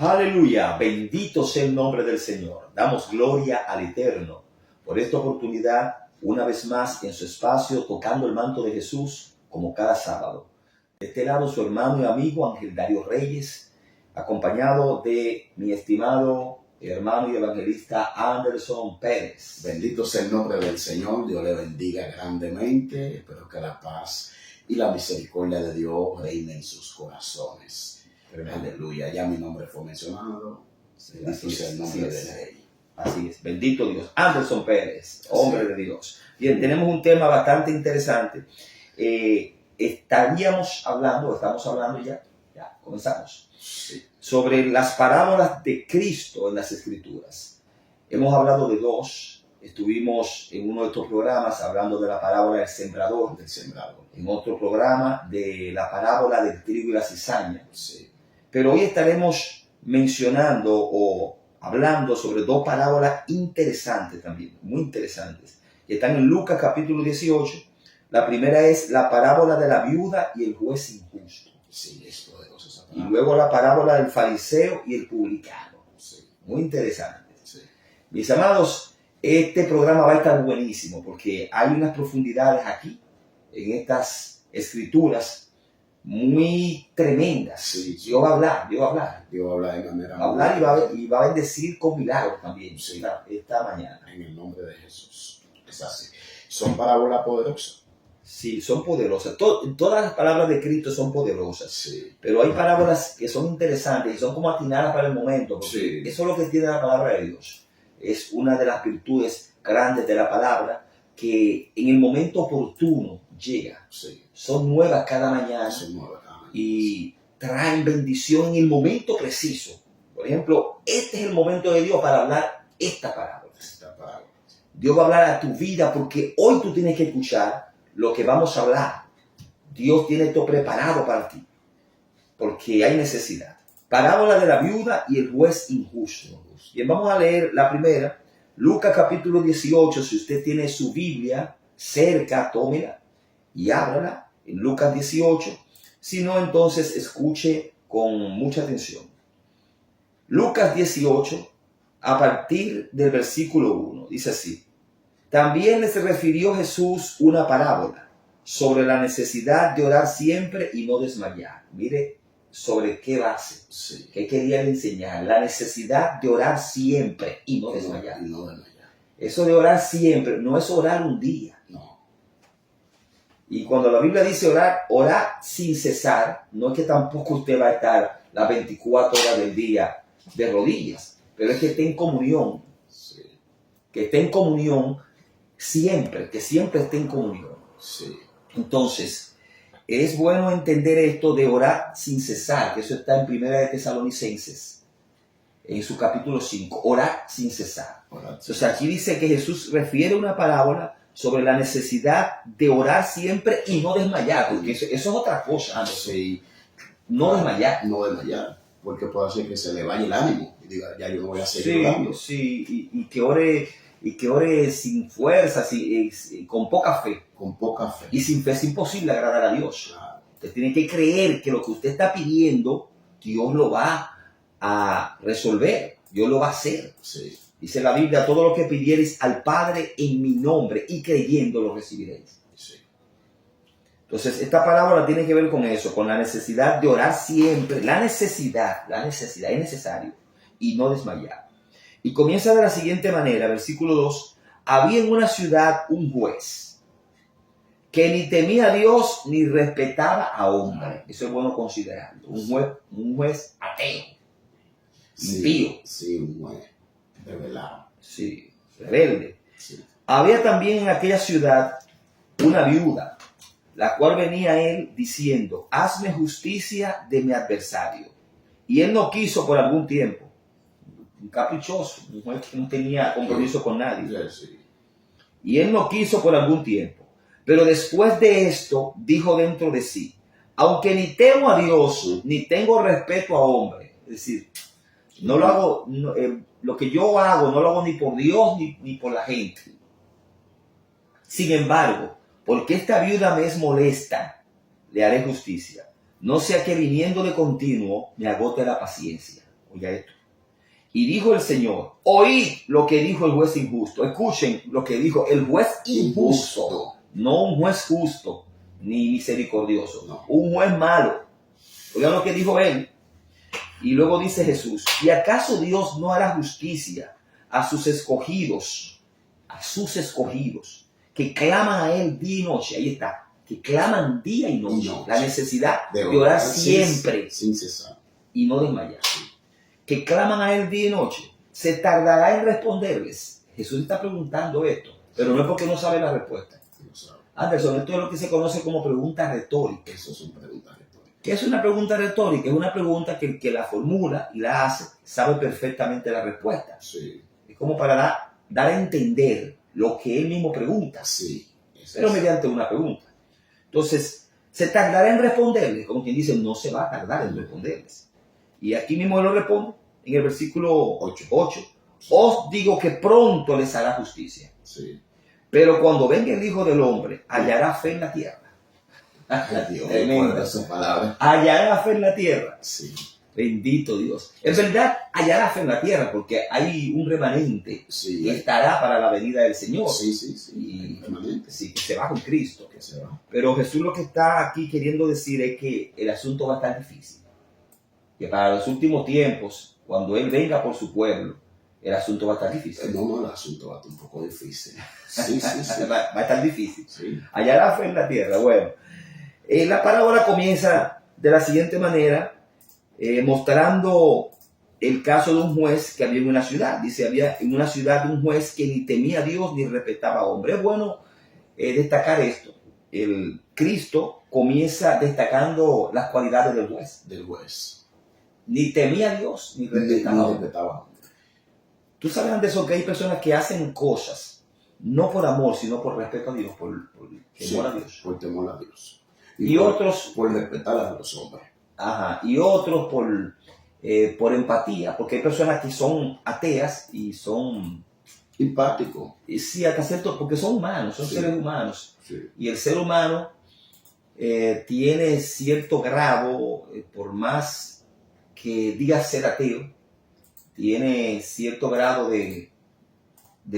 Aleluya, bendito sea el nombre del Señor. Damos gloria al Eterno por esta oportunidad, una vez más en su espacio, tocando el manto de Jesús, como cada sábado. De este lado, su hermano y amigo Ángel Darío Reyes, acompañado de mi estimado hermano y evangelista Anderson Pérez. Bendito sea el nombre del Señor, Dios le bendiga grandemente. Espero que la paz y la misericordia de Dios reine en sus corazones. Aleluya, ya mi nombre fue mencionado. Bendito sea el nombre del Rey. Así es, bendito Dios. Anderson Pérez, hombre de Dios. Bien, tenemos un tema bastante interesante. Estamos hablando ya comenzamos, sobre las parábolas de Cristo en las Escrituras. Hemos hablado de dos. Estuvimos en uno de estos programas hablando de la parábola del sembrador. En otro programa de la parábola del trigo y la cizaña. Sí. Pero hoy estaremos mencionando o hablando sobre dos parábolas interesantes también, muy interesantes, que están en Lucas capítulo 18. La primera es la parábola de la viuda y el juez injusto. Sí, es poderoso esa Y parábola. luego la parábola del fariseo y el publicano. Sí. Muy interesante. Sí. Mis amados, este programa va a estar buenísimo porque hay unas profundidades aquí, en estas escrituras, muy tremendas. Sí. Dios va a hablar. Dios habla de manera Va a hablar y va a bendecir con milagros también Sí. esta mañana. en el nombre de Jesús. Es así. Son parábolas poderosas. Sí, son poderosas. Todas las palabras de Cristo son poderosas. Sí. Pero hay parábolas que son interesantes y son como atinadas para el momento. Porque Sí. eso es lo que tiene la palabra de Dios. Es una de las virtudes grandes de la palabra que en el momento oportuno llega. Sí. Son nuevas cada mañana. Son nuevas cada mañana. Y traen bendición en el momento preciso. Por ejemplo, este es el momento de Dios para hablar esta parábola. Esta parábola. Dios va a hablar a tu vida porque hoy tú tienes que escuchar lo que vamos a hablar. Dios tiene esto preparado para ti porque hay necesidad. Parábola de la viuda y el juez injusto. Bien, vamos a leer la primera, Lucas capítulo 18. Si usted tiene su Biblia cerca, tómela y ábrala en Lucas 18. Si no, entonces escuche con mucha atención. Lucas 18, a partir del versículo 1, dice así. También les refirió Jesús una parábola sobre la necesidad de orar siempre y no desmayar. Mire, ¿sobre qué base? Sí. ¿Qué quería enseñar? La necesidad de orar siempre y no desmayar. No desmayar. Eso de orar siempre no es orar un día. No. Y cuando la Biblia dice orar sin cesar, no es que tampoco usted va a estar las 24 horas del día de rodillas, pero es que esté en comunión, Sí. que esté en comunión siempre, que siempre esté en comunión. Sí. Entonces, es bueno entender esto de orar sin cesar, que eso está en Primera de Tesalonicenses, en su capítulo 5, orar sin cesar. Entonces aquí dice que Jesús refiere una parábola sobre la necesidad de orar siempre y no desmayar, porque eso es otra cosa. Sí. No desmayar. No desmayar. Porque puede hacer que se le vaya el ánimo y diga, ya yo no voy a seguir orando. Sí, y que ore sin fuerza, con poca fe. Con poca fe. Y sin fe es imposible agradar a Dios. Claro. Usted tiene que creer que lo que usted está pidiendo, Dios lo va a resolver, Dios lo va a hacer. Sí. Dice la Biblia, todo lo que pidiereis al Padre en mi nombre y creyendo lo recibiréis. Sí. Entonces, esta parábola tiene que ver con eso, con la necesidad de orar siempre. La necesidad, es necesario. Y no desmayar. Y comienza de la siguiente manera, versículo 2. Había en una ciudad un juez que ni temía a Dios ni respetaba a hombre. Eso es bueno considerarlo. Un juez ateo, impío. Sí, un juez revelado. Sí, rebelde. Sí. Había también en aquella ciudad una viuda, la cual venía a él diciendo, hazme justicia de mi adversario. Y él no quiso por algún tiempo. Un caprichoso, un juez que no tenía compromiso con nadie. Sí. Y él no quiso por algún tiempo. Pero después de esto, dijo dentro de sí, aunque ni temo a Dios, ni tengo respeto a hombre. Es decir, no lo hago, lo que yo hago, no lo hago ni por Dios ni por la gente. Sin embargo, porque esta viuda me es molesta, le haré justicia. No sea que viniendo de continuo me agote la paciencia. Oiga esto. Y dijo el Señor, oíd lo que dijo el juez injusto. Escuchen lo que dijo el juez injusto. No un juez justo ni misericordioso. No. Un juez malo. Oigan lo que dijo él. Y luego dice Jesús, ¿y acaso Dios no hará justicia a sus escogidos? A sus escogidos, que claman a Él día y noche. Ahí está. Que claman día y noche. La necesidad de orar siempre. Sin cesar. Y no desmayar. Que claman a Él día y noche. ¿Se tardará en responderles? Jesús está preguntando esto, pero no es porque no sabe la respuesta. No sabe. Anderson, esto es lo que se conoce como pregunta retórica. Eso son preguntas retóricas. ¿Qué es una pregunta retórica? Es una pregunta que el que la formula y la hace sabe perfectamente la respuesta. Sí. Es como para dar a entender lo que él mismo pregunta, Sí. pero mediante una pregunta. Entonces, ¿se tardará en responderles? Como quien dice, no se va a tardar en responderles. Y aquí mismo él lo responde en el versículo 8. Os digo que pronto les hará justicia. Sí. Pero cuando venga el Hijo del Hombre, hallará fe en la tierra. Ay, Dios, Tremendo. esa palabra. Hallará fe en la tierra. Sí. Bendito Dios. En verdad, hallará fe en la tierra porque hay un remanente Sí. que estará para la venida del Señor. Sí, sí, sí. Y Permanente. sí, que se va con Cristo. Que se va. Pero Jesús lo que está aquí queriendo decir es que el asunto va a estar difícil. Que para los últimos tiempos, cuando Él venga por su pueblo, el asunto va a estar difícil. No, el asunto va a estar un poco difícil. Sí, sí, sí. Va a estar difícil. Sí. Hallará fe en la tierra. Bueno, la parábola comienza de la siguiente manera, mostrando el caso de un juez que había en una ciudad. Dice, había en una ciudad un juez que ni temía a Dios ni respetaba a hombre. Es bueno destacar esto. El Cristo comienza destacando las cualidades del juez. Del juez. Ni temía a Dios ni respetaba a No hombre. respetaba. Tú sabes, Anderson, que hay personas que hacen cosas no por amor, sino por respeto a Dios, por temor a Dios. Por temor a Dios. Y otros por respetar a los hombres. Ajá, y otros por empatía, porque hay personas que son ateas y son, Empático. sí, hasta cierto, porque son humanos, son Sí. seres humanos. Sí. Y el ser humano tiene cierto grado, por más que diga ser ateo, tiene cierto grado de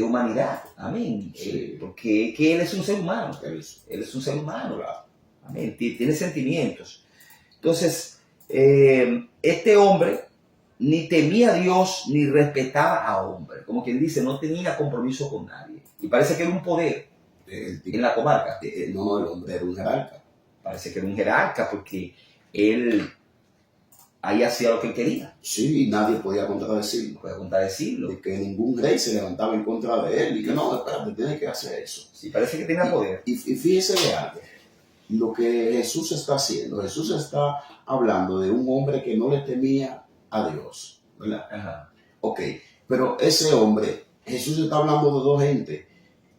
humanidad. Amén. Sí. Porque que él es un ser humano. Él Él es un ser humano. Claro. Amén. Tiene sentimientos. Entonces, este hombre ni temía a Dios ni respetaba a hombre. Como quien dice, no tenía compromiso con nadie. Y parece que era un poder en la comarca. No, el hombre era un jerarca. Parece que era un jerarca porque él ahí hacía lo que él quería. Sí, y nadie podía contradecirlo. Puede contradecirlo. De que ningún rey se levantaba en contra de él y que no, espérate, tienes que hacer eso. Sí, parece que tenía poder. Y fíjese de algo. Lo que Jesús está haciendo, Jesús está hablando de un hombre que no le temía a Dios, ¿verdad? Ajá. Ok, pero ese hombre, Jesús está hablando de dos gente,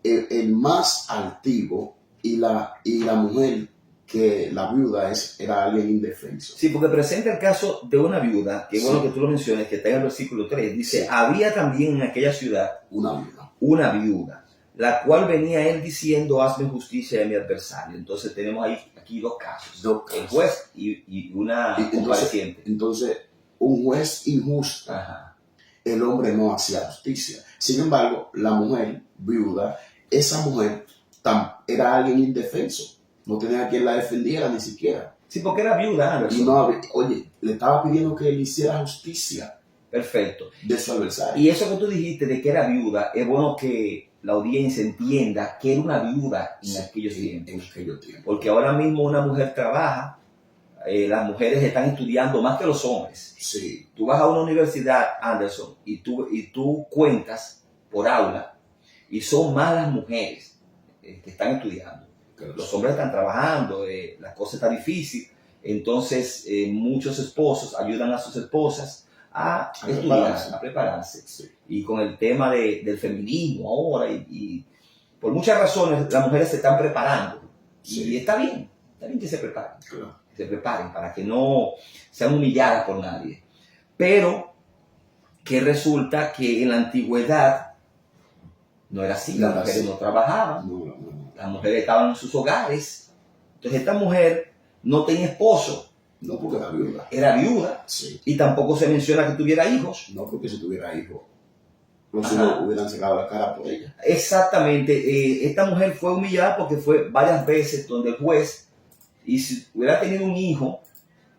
el más altivo y la mujer que la viuda era alguien indefenso. Sí, porque presenta el caso de una viuda, que es bueno que tú lo menciones, que está en el versículo 3. Dice, Sí. había también en aquella ciudad Una viuda. una viuda, la cual venía él diciendo, hazme justicia de mi adversario. Entonces tenemos aquí dos casos. El juez y una compareciente. Entonces, un juez injusto, Ajá. el hombre no hacía justicia. Sin embargo, la mujer viuda, esa mujer era alguien indefenso. No tenía quien la defendiera ni siquiera. Sí, porque era viuda, Anderson. Y no, oye, le estaba pidiendo que le hiciera justicia Perfecto. de su adversario. Y eso que tú dijiste de que era viuda, es bueno que la audiencia entienda que era una viuda en aquellos tiempos. En aquellos tiempos. Porque ahora mismo una mujer trabaja, las mujeres están estudiando más que los hombres. Sí. Tú vas a una universidad, Anderson, y tú cuentas por aula, y son más las mujeres que están estudiando. Los hombres están trabajando, la cosa está difícil, entonces muchos esposos ayudan a sus esposas a estudiar, a prepararse. Sí. Y con el tema del feminismo ahora, y por muchas razones las mujeres se están preparando. Sí. Y está bien que se preparen. Claro. Que se preparen para que no sean humilladas por nadie. Pero que resulta que en la antigüedad no era así, las mujeres no trabajaban. No. Las mujeres estaban en sus hogares. Entonces esta mujer no tenía esposo. No porque era viuda. Era viuda. Sí. Y tampoco se menciona que tuviera hijos. No porque si tuviera hijos, los Ajá. hijos hubieran sacado la cara por ella. Exactamente. Esta mujer fue humillada porque fue varias veces donde el juez, y si hubiera tenido un hijo,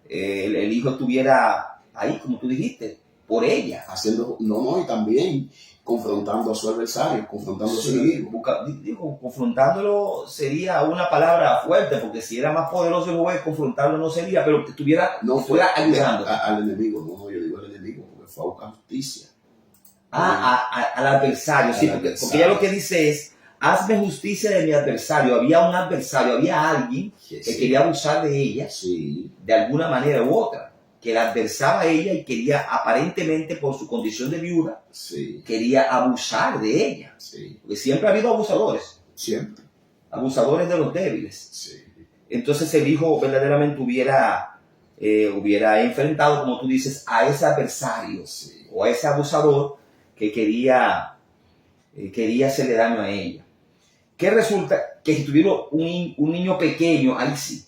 el hijo estuviera ahí, como tú dijiste, por ella. Haciendo, no, y también confrontando a su adversario, confrontando a su enemigo. Digo, confrontándolo sería una palabra fuerte, porque si era más poderoso el juez, confrontarlo no sería, pero que estuviera, No fue ayudando. al enemigo, no, yo digo al enemigo, porque fue a buscar justicia. Al adversario, sí, porque ella lo que dice es, hazme justicia de mi adversario. Había un adversario, había alguien que quería abusar de ella, sí, de alguna manera u otra, que la adversaba a ella y quería, aparentemente por su condición de viuda, sí, quería abusar de ella. sí, Porque siempre ha habido abusadores, siempre. abusadores de los débiles. Sí, Entonces el hijo verdaderamente hubiera enfrentado, como tú dices, a ese adversario, sí, o a ese abusador que quería hacerle daño a ella. ¿Qué resulta? Que si tuviera un niño pequeño, ahí sí.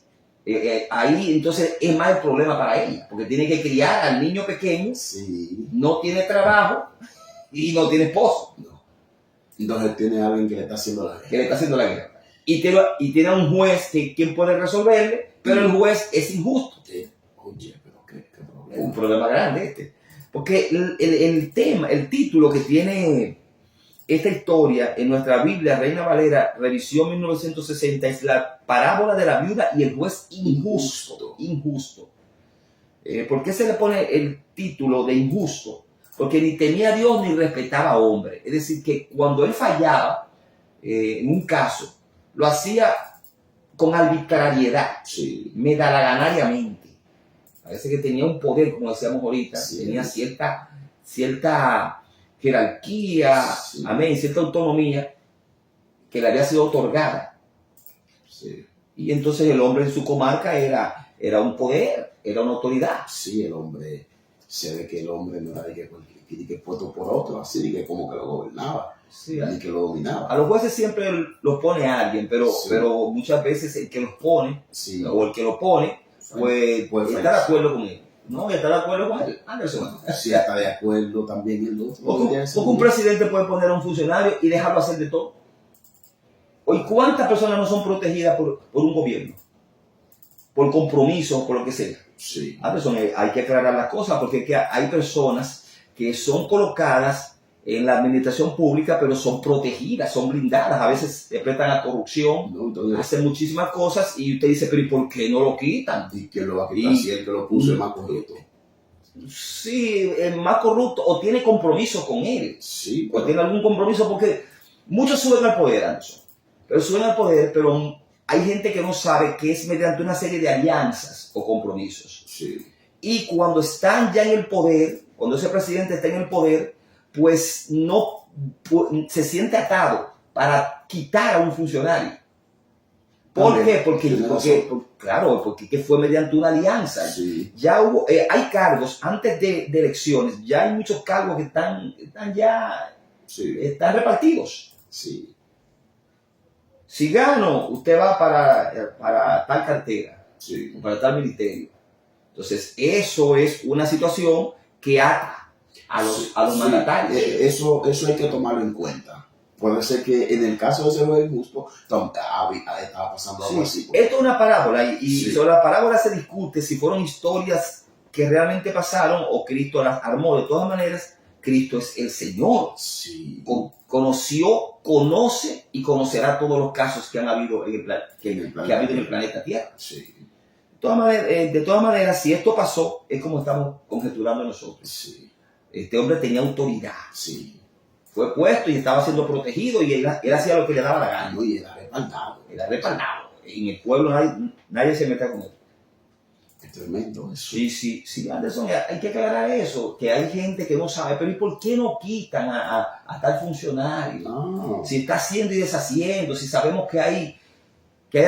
Ahí entonces es más el problema para ella, porque tiene que criar al niño pequeño, sí. no tiene trabajo y no tiene esposo, No. Entonces tiene a alguien que le está haciendo la guerra. que le está haciendo la guerra. Y tiene a un juez que quien puede resolverle, pero el juez es injusto. Oye, pero qué problema. Un problema grande este. Porque el tema, el título que tiene esta historia en nuestra Biblia, Reina Valera, revisión 1960, es la parábola de la viuda y el juez injusto. Injusto. ¿Por qué se le pone el título de injusto? Porque ni temía a Dios ni respetaba a hombre. Es decir, que cuando él fallaba en un caso, lo hacía con arbitrariedad, Sí, medalaganariamente. Parece que tenía un poder, como decíamos ahorita, sí, tenía cierta jerarquía, sí, amén, cierta autonomía que le había sido otorgada. sí. Y entonces el hombre en su comarca era un poder, era una autoridad. Sí, el hombre, se ve que el hombre no era de que puesto por otro, así, de que como que lo gobernaba, Sí, ni que lo dominaba. a los jueces siempre los pone alguien, pero muchas veces el que los pone, Sí, o el que lo pone, pues Puede está de acuerdo con él. No, está de acuerdo con él, Anderson. sí, está de acuerdo también el otro. Porque un presidente puede poner a un funcionario y dejarlo hacer de todo. Hoy, ¿cuántas personas no son protegidas por un gobierno? Por compromiso, por lo que sea. Sí, Anderson, hay que aclarar las cosas porque es que hay personas que son colocadas en la administración pública, pero son protegidas, son blindadas. A veces se prestan a corrupción, ¿no? Entonces, hacen muchísimas cosas y usted dice, pero ¿y por qué no lo quitan? ¿y quién lo va a quitar si el que lo puso es más correcto? Sí, es más corrupto o tiene compromiso con él. Sí, O tiene algún compromiso porque muchos suben al poder, Anderson. Pero suben al poder, pero hay gente que no sabe que es mediante una serie de alianzas o compromisos. sí, Y cuando están ya en el poder, cuando ese presidente está en el poder, pues no se siente atado para quitar a un funcionario. ¿Por qué? Porque claro, porque fue mediante una alianza. sí, Ya hubo, hay cargos antes de elecciones, ya hay muchos cargos que están sí, repartidos. sí, Si gano, usted va para tal cartera, sí. para tal ministerio. Entonces, eso es una situación que ata a los Sí, mandatarios. Eso hay que tomarlo en cuenta. Puede ser que en el caso de ese juez injusto, estaba pasando algo así. Esto es una parábola y Sí. sobre la parábola se discute si fueron historias que realmente pasaron o Cristo las armó. De todas maneras, Cristo es el Señor. Sí. Conoce y conocerá todos los casos que han habido en el planeta Tierra. Sí. De todas maneras, si esto pasó, es como estamos conjeturando nosotros. Sí. Este hombre tenía autoridad. Sí. Fue puesto y estaba siendo protegido y él hacía lo que le daba la gana. Y era respaldado. Era respaldado. En el pueblo nadie se mete con él. Es tremendo eso. Sí, Anderson, hay que aclarar eso, que hay gente que no sabe, pero ¿y por qué no quitan a tal funcionario? No. Si está haciendo y deshaciendo, si sabemos que hay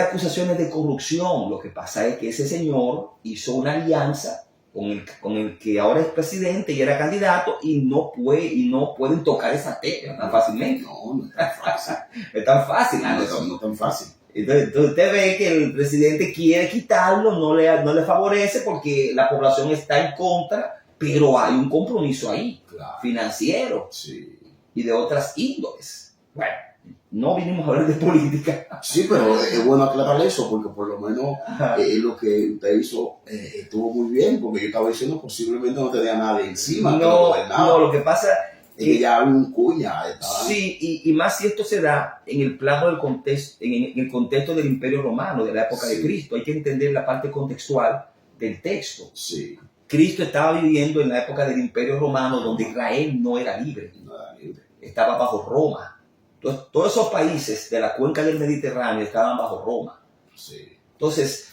acusaciones de corrupción, lo que pasa es que ese señor hizo una alianza con el que ahora es presidente y era candidato y no pueden tocar esa tecla tan fácilmente. No es tan fácil. Es tan fácil, No Anderson. es tan fácil. Entonces usted ve que el presidente quiere quitarlo, no le favorece porque la población está en contra, pero hay un compromiso ahí, Claro. financiero Sí. y de otras índoles. Bueno, no vinimos a hablar de política. Sí, pero es bueno aclarar eso, porque por lo menos Ajá. lo que usted hizo estuvo muy bien, porque yo estaba diciendo posiblemente no tenía nadie encima que lo No, gobernaba. no, lo que pasa Es que ya había un cuña. sí, y más si esto se da en el plano del contexto, en el contexto del Imperio Romano, de la época de Sí. Cristo. Hay que entender la parte contextual del texto. Sí, Cristo estaba viviendo en la época del Imperio Romano, donde Israel no era libre, no era libre. estaba bajo Roma. Entonces, todos esos países de la cuenca del Mediterráneo estaban bajo Roma. Sí, Entonces,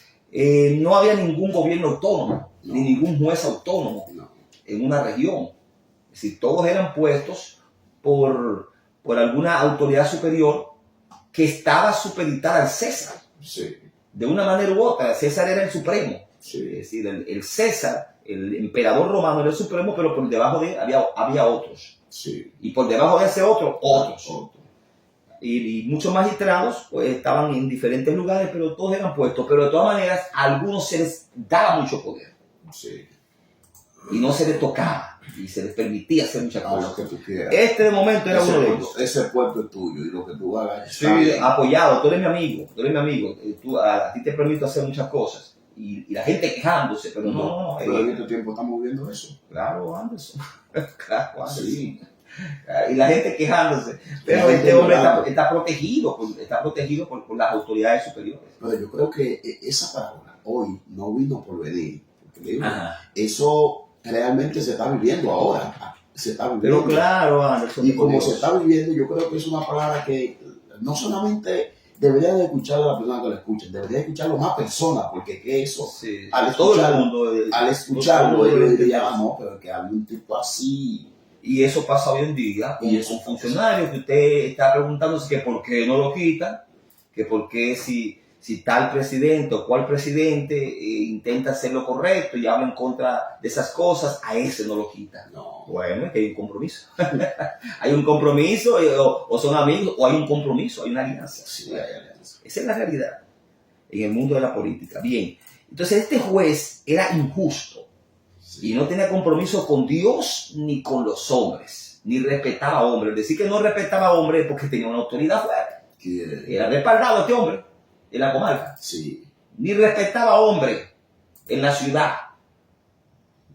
no había ningún gobierno autónomo, No. ni ningún juez autónomo no. en una región. Es decir, todos eran puestos por alguna autoridad superior que estaba supeditada al César. Sí, De una manera u otra, César era el supremo. Es sí, decir, el César, el emperador romano era el supremo, pero por debajo de él había otros. sí. Y por debajo de ese otro, otros. Otro. Y muchos magistrados pues, estaban en diferentes lugares, pero todos eran puestos. Pero de todas maneras, a algunos se les daba mucho poder. Sí. Y no se les tocaba. Y se les permitía hacer muchas A cosas. lo que tú quieras. Este de momento era uno de ellos. Ese puesto es tuyo y lo que tú hagas Sí, está bien. apoyado, tú eres mi amigo, a ti te permito hacer muchas cosas. Y la gente quejándose, pero no, Pero en este tiempo estamos viendo eso. claro, Anderson. Claro, Anderson. Sí. Y la gente quejándose. Pero La este gente hombre llorando. está protegido por las autoridades superiores. Pero yo creo que esa palabra hoy no vino por venir. Porque le digo, Ajá. eso realmente se está viviendo ahora. Se está viviendo. Pero claro, Anderson. Y como Dios. se está viviendo, yo creo que es una palabra que no solamente debería de escuchar a la persona que la escuchen, debería de escucharlo más personas, porque que eso, Sí, al todo el escuchar- mundo. al escucharlo, todo el ellos mundo dirían, ah, no, pero que había un tipo así. Y eso pasa hoy en día con Y eso un funcionario que usted está preguntándose que por qué no lo quitan, que por qué si tal presidente o cual presidente intenta hacer lo correcto y habla en contra de esas cosas, a ese no lo quitan. No, Bueno, es que hay un compromiso. Hay un compromiso, o son amigos, o hay un compromiso, hay una alianza. sí, hay alianza. Esa es la realidad en el mundo de la política. Bien, entonces este juez era injusto. Sí. Y no tenía compromiso con Dios ni con los hombres, ni respetaba a hombres. Decir que no respetaba a hombres porque tenía una autoridad fuerte. Que- Era respaldado este hombre en la comarca. sí, Ni respetaba a hombres en la ciudad.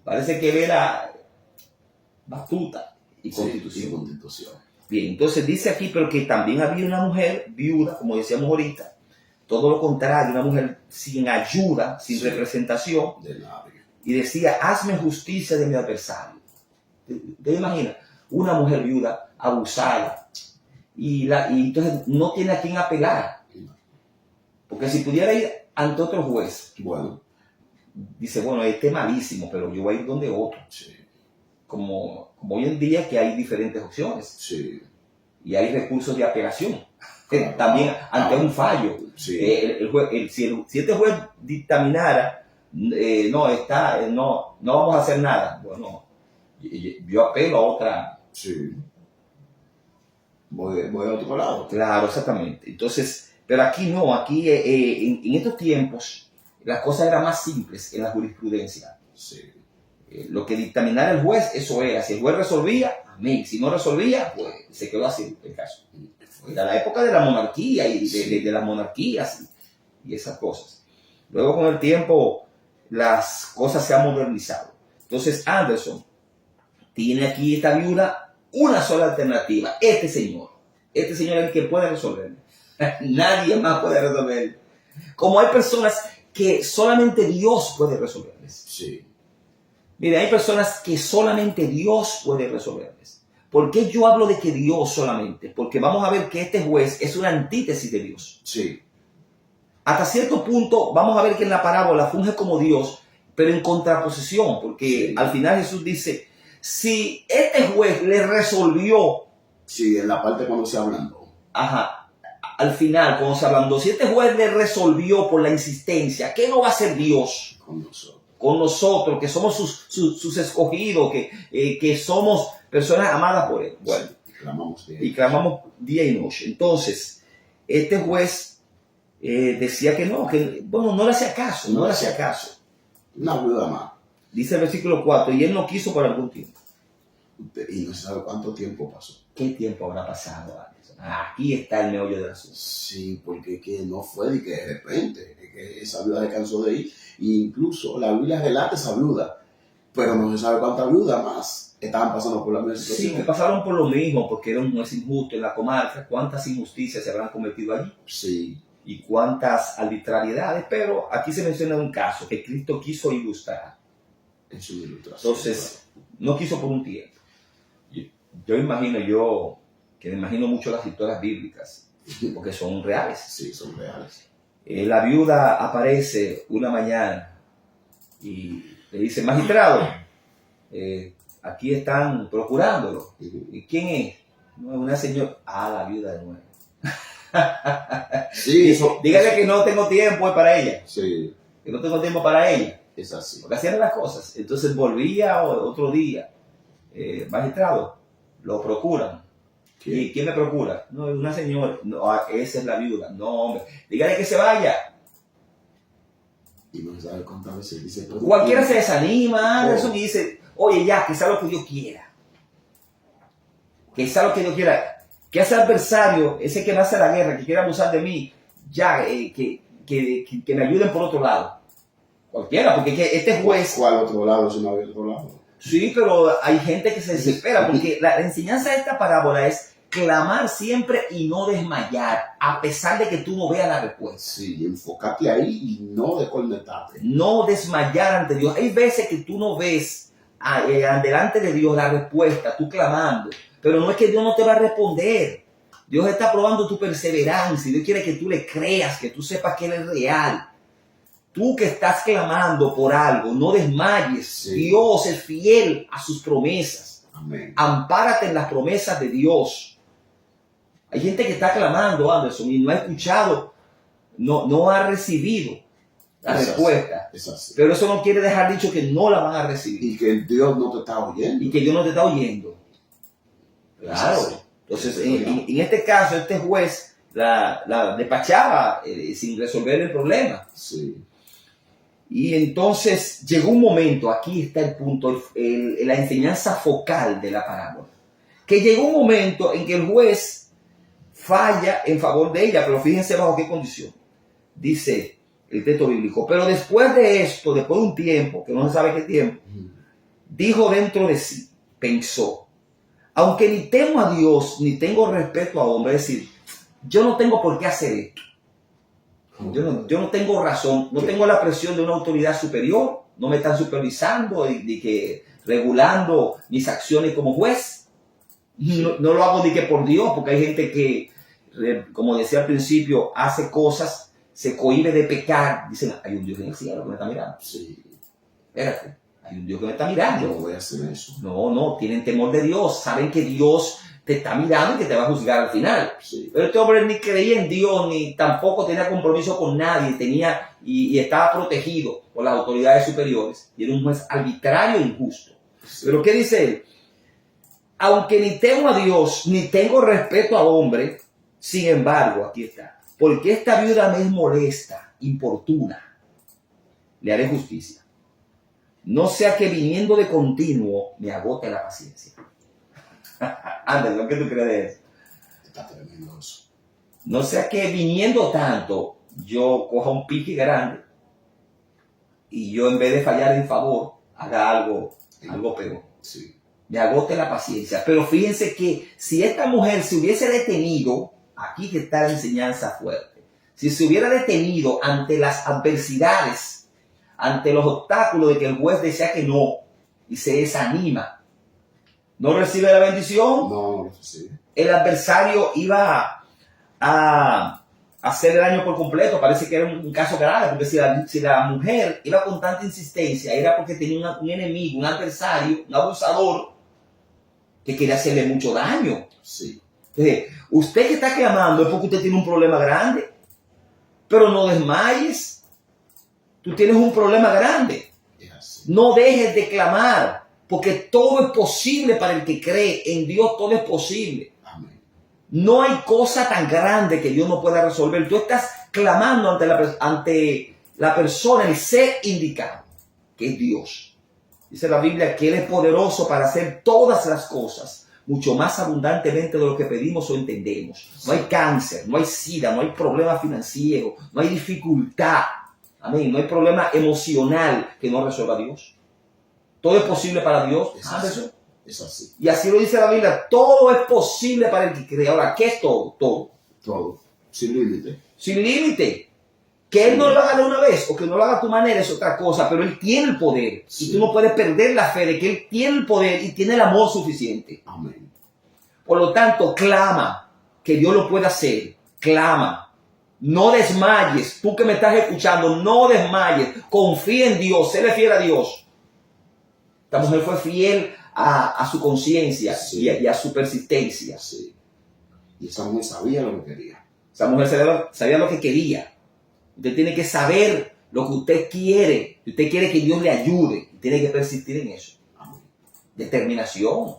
Parece que él era batuta y sí, constitución. y constitución. Bien, entonces dice aquí, pero que también había una mujer viuda, como decíamos ahorita. Todo lo contrario, una mujer sin ayuda, sin Sí. representación. De nadie. Y decía, hazme justicia de mi adversario. ¿Te imaginas? Una mujer viuda, abusada, y entonces no tiene a quién apelar. Porque si pudiera ir ante otro juez, Bueno, dice, bueno, este es malísimo, pero yo voy a ir donde otro. sí, Como hoy en día que hay diferentes opciones sí, y hay recursos de apelación. Claro. También ante un fallo. sí. Si este juez dictaminara, no vamos a hacer nada. Bueno, yo apelo a otra. Sí. Voy a otro lado. Claro, exactamente. Entonces, pero aquí no, aquí en estos tiempos las cosas eran más simples en la jurisprudencia. Sí, Lo que dictaminara el juez, eso era. Si el juez resolvía, amén. Si no resolvía, pues se quedó así el caso. Era la época de la monarquía y de las monarquías y esas cosas. Luego con el tiempo las cosas se han modernizado. Entonces Anderson tiene aquí esta viuda una sola alternativa. Este señor es el que puede resolver. Nadie más puede resolver. Como hay personas que solamente Dios puede resolverles. sí, Mire, hay personas que solamente Dios puede resolverles. ¿Por qué yo hablo de que Dios solamente? Porque vamos a ver que este juez es una antítesis de Dios. sí, Hasta cierto punto vamos a ver que en la parábola funge como Dios, pero en contraposición, porque Sí. al final Jesús dice, si este juez le resolvió, sí, en la parte cuando se hablando. al final, cuando se hablando, si este juez le resolvió por la insistencia, ¿qué no va a hacer Dios Con nosotros. con nosotros, que somos sus escogidos, que somos personas amadas por Él? Bueno, Clamamos de y clamamos día y noche. Entonces, este juez decía que no, bueno, no le hacía caso, no le hacía caso. Una viuda más. Dice el versículo 4, y él no quiso por algún tiempo. Y no se sabe cuánto tiempo pasó. ¿Qué tiempo habrá pasado, Anderson? Aquí está el meollo del asunto. Sí, porque que no fue de que de repente, que esa viuda se cansó de ir. E incluso la Biblia relata esa viuda, pero no se sabe cuántas viudas más estaban pasando por la misma situación. Sí, que pasaron por lo mismo, porque era un juez injusto en la comarca. ¿Cuántas injusticias se habrán cometido allí? Sí. Y cuántas arbitrariedades, pero aquí se menciona un caso que Cristo quiso ilustrar. En su ilustración. Entonces, no quiso por un tiempo. Yo me imagino mucho las historias bíblicas, porque son reales. Sí, son reales. La viuda aparece una mañana y le dice, magistrado, aquí están procurándolo. ¿Y quién es? No, es una señora. La viuda de nuevo. Sí, dígale que no tengo tiempo para ella. Sí. Que no tengo tiempo para ella. Es así. Porque hacían las cosas. Entonces volvía otro día. Magistrado, lo procuran. ¿Y quién me procura? No, es una señora. No, esa es la viuda. No, hombre. Dígale que se vaya. Y no se sabe cuántas veces dice. Cualquiera se desanima, Anderson, y dice, oye, ya, que sea lo que Dios quiera. Que sea lo que Dios quiera. Que ese adversario, ese que me hace la guerra, que quiere abusar de mí, ya, que me ayuden por otro lado. Cualquiera, porque este juez... ¿Cuál otro lado si no había otro lado? Sí, pero hay gente que se desespera, porque la enseñanza de esta parábola es clamar siempre y no desmayar, a pesar de que tú no veas la respuesta. Sí, enfócate ahí y no desconectarte. No desmayar ante Dios. Hay veces que tú no ves delante de Dios la respuesta, tú clamando, pero no es que Dios no te va a responder. Dios está probando tu perseverancia. Dios quiere que tú le creas, que tú sepas que Él es real. Tú que estás clamando por algo, no desmayes. Sí. Dios es fiel a sus promesas. Amén. Ampárate en las promesas de Dios. Hay gente que está clamando, Anderson, y no ha escuchado, no ha recibido la respuesta. Es así. Pero eso no quiere dejar dicho que no la van a recibir. Y que Dios no te está oyendo. Y que Dios no te está oyendo. Claro. Entonces, en este caso, este juez la despachaba sin resolver el problema. Sí. Y entonces llegó un momento, aquí está el punto, la enseñanza focal de la parábola, que llegó un momento en que el juez falla en favor de ella, pero fíjense bajo qué condición. Dice el texto bíblico, pero después de esto, después de un tiempo, que no se sabe qué tiempo, dijo dentro de sí, pensó, aunque ni temo a Dios, ni tengo respeto a hombre, es decir, yo no tengo por qué hacer esto. Yo no tengo razón, no tengo la presión de una autoridad superior, no me están supervisando y que regulando mis acciones como juez. No lo hago ni que por Dios, porque hay gente que, como decía al principio, hace cosas, se cohíbe de pecar. Dicen, hay un Dios en el cielo que me está mirando. Sí. Espérate, hay un Dios que me está mirando. Yo no voy a hacer eso. No, tienen temor de Dios, saben que Dios te está mirando y que te va a juzgar al final. Sí. Pero este hombre ni creía en Dios, ni tampoco tenía compromiso con nadie, y estaba protegido por las autoridades superiores, y era un juez arbitrario e injusto. Sí. Pero ¿qué dice él? Aunque ni temo a Dios, ni tengo respeto a hombre, sin embargo, aquí está, porque esta viuda me es molesta, importuna, le haré justicia. No sea que viniendo de continuo me agote la paciencia. Anderson, ¿qué tú crees de eso? Está tremendo eso. No sea que viniendo tanto, yo coja un pique grande y yo en vez de fallar en favor, haga algo peor. Sí. Me agote la paciencia. Pero fíjense que si esta mujer se hubiese detenido, aquí que está la enseñanza fuerte, si se hubiera detenido ante las adversidades, ante los obstáculos de que el juez decía que no, y se desanima, ¿no recibe la bendición? No, no recibe. El adversario iba a hacer el daño por completo. Parece que era un caso grave, porque si la mujer iba con tanta insistencia, era porque tenía un enemigo, un adversario, un abusador, que quería hacerle mucho daño. Sí. Entonces, usted que está clamando es porque usted tiene un problema grande, pero no desmayes. Tú tienes un problema grande. No dejes de clamar, porque todo es posible para el que cree. En Dios todo es posible. Amén. No hay cosa tan grande que Dios no pueda resolver. Tú estás clamando ante la persona, el ser indicado, que es Dios. Dice la Biblia que Él es poderoso para hacer todas las cosas, mucho más abundantemente de lo que pedimos o entendemos. No hay cáncer, no hay sida, no hay problema financiero, no hay dificultad. Amén. No hay problema emocional que no resuelva Dios. Todo es posible para Dios. Es así. Y así lo dice la Biblia. Todo es posible para el que cree. Ahora, ¿qué es todo? Todo. Todo. Sin límite. Sin límite. Que Él no lo haga de una vez o que no lo haga a tu manera es otra cosa, pero Él tiene el poder. Sí. Y tú no puedes perder la fe de que Él tiene el poder y tiene el amor suficiente. Amén. Por lo tanto, clama que Dios lo pueda hacer. Clama. No desmayes. Tú que me estás escuchando, no desmayes. Confía en Dios. Séle fiel a Dios. Esta mujer fue fiel a su conciencia, sí, y a su persistencia. Sí. Y esa mujer sabía lo que quería. Esa mujer sabía lo que quería. Usted tiene que saber lo que usted quiere. Usted quiere que Dios le ayude. Tiene que persistir en eso. Amén. Determinación.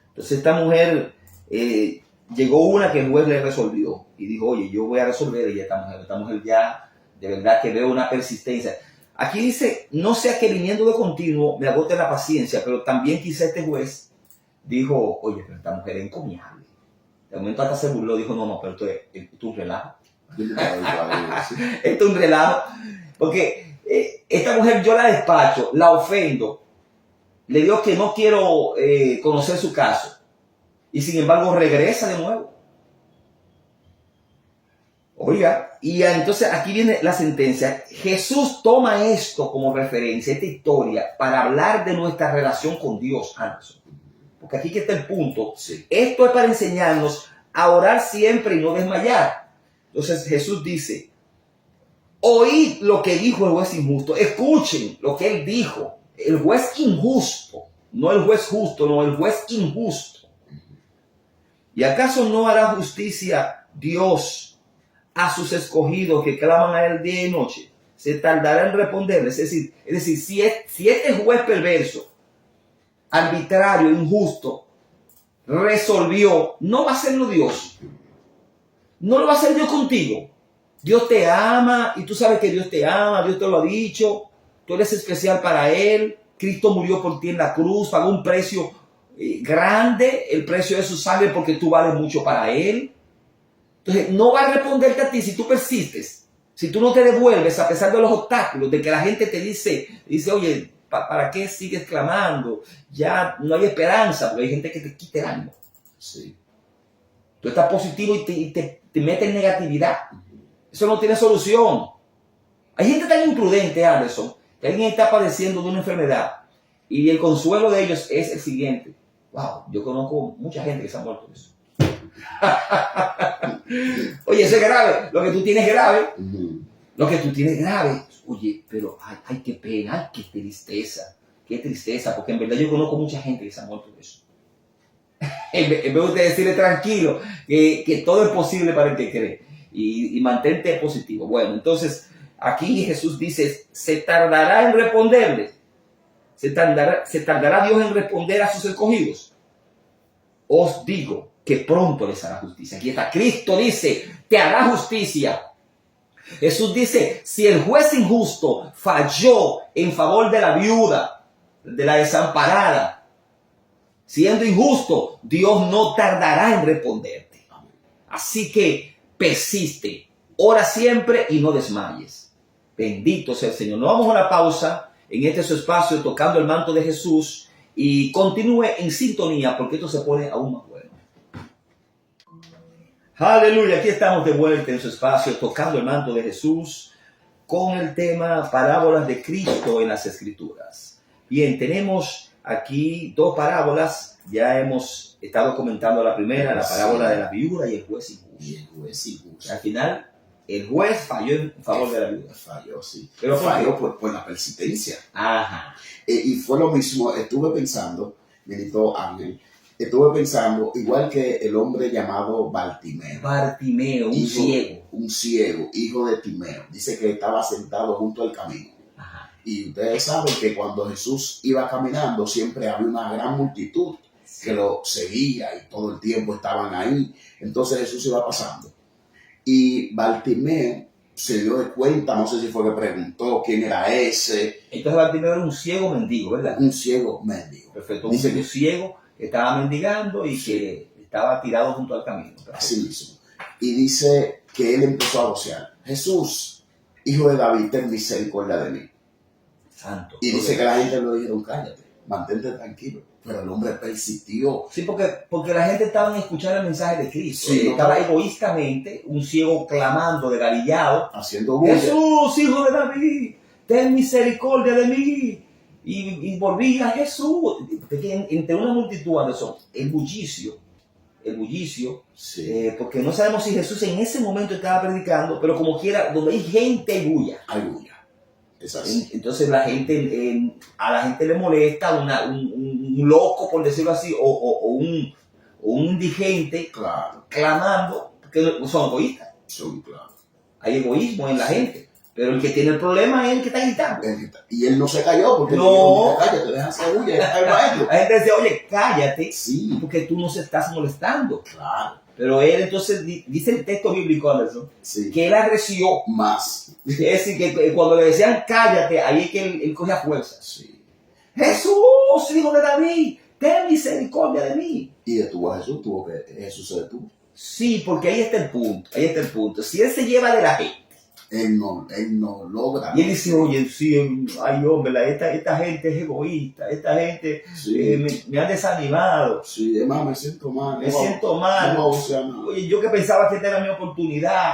Entonces esta mujer, llegó una que el juez le resolvió. Y dijo, oye, yo voy a resolver ella, esta mujer ya, de verdad que veo una persistencia. Aquí dice, no sea que viniendo de continuo me agote la paciencia, pero también quizá este juez dijo, oye, pero esta mujer es encomiable. De momento hasta se burló, dijo, no, pero esto es un relajo. Esto es un relajo. Porque esta mujer yo la despacho, la ofendo, le digo que no quiero conocer su caso. Y sin embargo regresa de nuevo. Oiga, y entonces aquí viene la sentencia. Jesús toma esto como referencia, esta historia, para hablar de nuestra relación con Dios, Anderson. Porque aquí que está el punto. Sí. Esto es para enseñarnos a orar siempre y no desmayar. Entonces Jesús dice, oíd lo que dijo el juez injusto. Escuchen lo que él dijo. El juez injusto, no el juez justo, no el juez injusto. ¿Y acaso no hará justicia Dios a sus escogidos que claman a Él día y noche? Se tardará en responderles. Es decir, si este juez perverso, arbitrario, injusto, resolvió, no va a hacerlo Dios. No lo va a hacer Dios contigo. Dios te ama y tú sabes que Dios te ama, Dios te lo ha dicho. Tú eres especial para Él. Cristo murió por ti en la cruz, pagó un precio grande, el precio de su sangre, porque tú vales mucho para Él. Entonces, no va a responderte a ti si tú persistes, si tú no te devuelves a pesar de los obstáculos, de que la gente te dice, oye, ¿para qué sigues clamando? Ya no hay esperanza, porque hay gente que te quita el ánimo. Sí. Tú estás positivo y te mete en negatividad. Eso no tiene solución. Hay gente tan imprudente, Anderson, que alguien está padeciendo de una enfermedad y el consuelo de ellos es el siguiente. Wow, yo conozco mucha gente que se ha muerto de eso. Oye, eso es grave. Lo que tú tienes es grave. Lo que tú tienes es grave. Oye, pero ay, qué pena, ay, qué tristeza. Qué tristeza, porque en verdad yo conozco mucha gente que se ha muerto de eso. En vez de usted decirle tranquilo, que todo es posible para el que cree. Y mantente positivo. Bueno, entonces, aquí Jesús dice, se tardará en responderle. Se tardará Dios en responder a sus escogidos. Os digo que pronto les hará justicia. Aquí está, Cristo dice, te hará justicia. Jesús dice, si el juez injusto falló en favor de la viuda, de la desamparada, siendo injusto, Dios no tardará en responderte. Así que persiste, ora siempre y no desmayes. Bendito sea el Señor. Nos vamos a una pausa en este su espacio tocando el manto de Jesús y continúe en sintonía porque esto se pone aún más bueno. Aleluya, aquí estamos de vuelta en su espacio tocando el manto de Jesús con el tema parábolas de Cristo en las Escrituras. Bien, tenemos aquí dos parábolas. Ya hemos estado comentando la primera, la parábola de la viuda y el juez injusto. Al final, el juez falló en favor de la viuda. Falló, sí. Pero falló por la persistencia. Ajá. Y fue lo mismo, estuve pensando, ministro Ángel, igual que el hombre llamado Bartimeo. Bartimeo, un ciego, hijo de Timeo. Dice que estaba sentado junto al camino. Ajá. Y ustedes saben que cuando Jesús iba caminando, siempre había una gran multitud que lo seguía y todo el tiempo estaban ahí. Entonces Jesús iba pasando. Y Bartimeo se dio de cuenta, no sé si fue que preguntó quién era ese, Entonces Bartimeo era un ciego mendigo, ¿verdad? un ciego mendigo. Perfecto, Dice un que ciego que estaba mendigando y Sí. que estaba tirado junto al camino. Perfecto. así mismo. Y dice que él empezó a vocear: Jesús, hijo de David, ten misericordia de mí. Santo. Y dice que la gente le dijeron: cállate, mantente tranquilo. Pero el hombre persistió. Sí, porque la gente estaba en escuchar el mensaje de Cristo. Sí, Estaba no. egoístamente un ciego clamando, desgarillado: Haciendo bulla. Jesús, hijo de David, ten misericordia de mí. Y volvía: Jesús. Porque entre una multitud de eso, el bullicio, Sí, porque no sabemos si Jesús en ese momento estaba predicando, pero como quiera, donde hay gente hay bulla. hay bulla. Es así. Entonces a la gente le molesta un loco, por decirlo así, o un indigente Claro, clamando, porque son egoístas. son claros. Hay egoísmo en la Sí. gente, pero el que tiene el problema es el que está gritando. Y él no se cayó porque No. le dijo: cállate, deja hacer bulla, está el maestro. La gente dice: oye, cállate, Sí, porque tú no se estás molestando. claro, Pero él entonces, dice el texto bíblico, Anderson, sí. que él arreció. Más. Es decir, que cuando le decían cállate, ahí es que él cogía fuerza. Sí. Jesús, hijo de David, ten misericordia de mí. Y detuvo a Jesús, Jesús se detuvo. Sí, porque ahí está el punto. Si él se lleva de la gente Él no logra. y él dice: oye, sí, ay hombre, esta gente es egoísta, esta gente Sí, me ha desanimado, sí, además me siento mal. me siento mal. No voy a hacer nada. Oye, yo que pensaba que esta era mi oportunidad.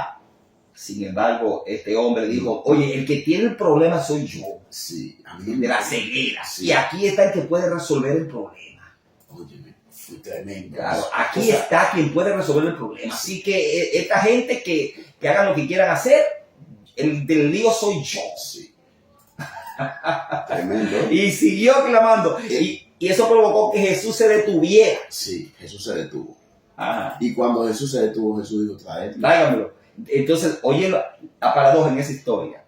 Sin embargo, este hombre dijo: oye, el que tiene el problema soy yo, Sí, a mí de la ceguera. Sí. Y aquí está el que puede resolver el problema. Óyeme, fui tremendo. Claro, aquí O sea, está quien puede resolver el problema. Así que esta gente que hagan lo que quieran hacer, el del lío soy yo. Sí. Tremendo. Y siguió clamando. Y eso provocó que Jesús se detuviera. Sí, Jesús se detuvo. Ajá. Y cuando Jesús se detuvo, Jesús dijo: traedlo. Tráigamelo. Entonces, oye la paradoja en esa historia.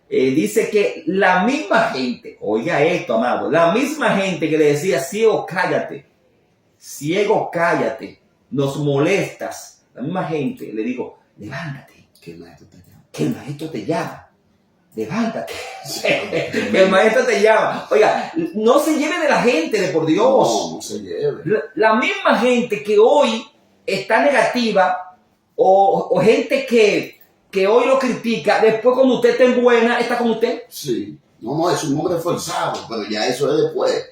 Dice que la misma gente, oiga esto, amado, la misma gente que le decía: ciego, cállate, nos molestas. La misma gente le dijo: levántate, Que el maestro te llama. que el maestro te llama. Levántate. Que el maestro te llama. Oiga, no se lleve de la gente, de por Dios. No se lleve. La misma gente que hoy está negativa o gente que hoy lo critica, después cuando usted esté en buena, está con usted. Sí. No, es un hombre forzado, pero ya eso es después.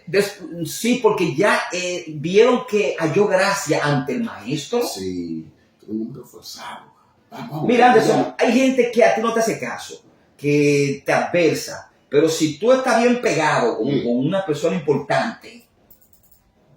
Sí, porque ya vieron que halló gracia ante el maestro. Sí, un hombre forzado. Vamos, Mira, Anderson, hay gente que a ti no te hace caso, que te adversa, pero si tú estás bien pegado con una persona importante,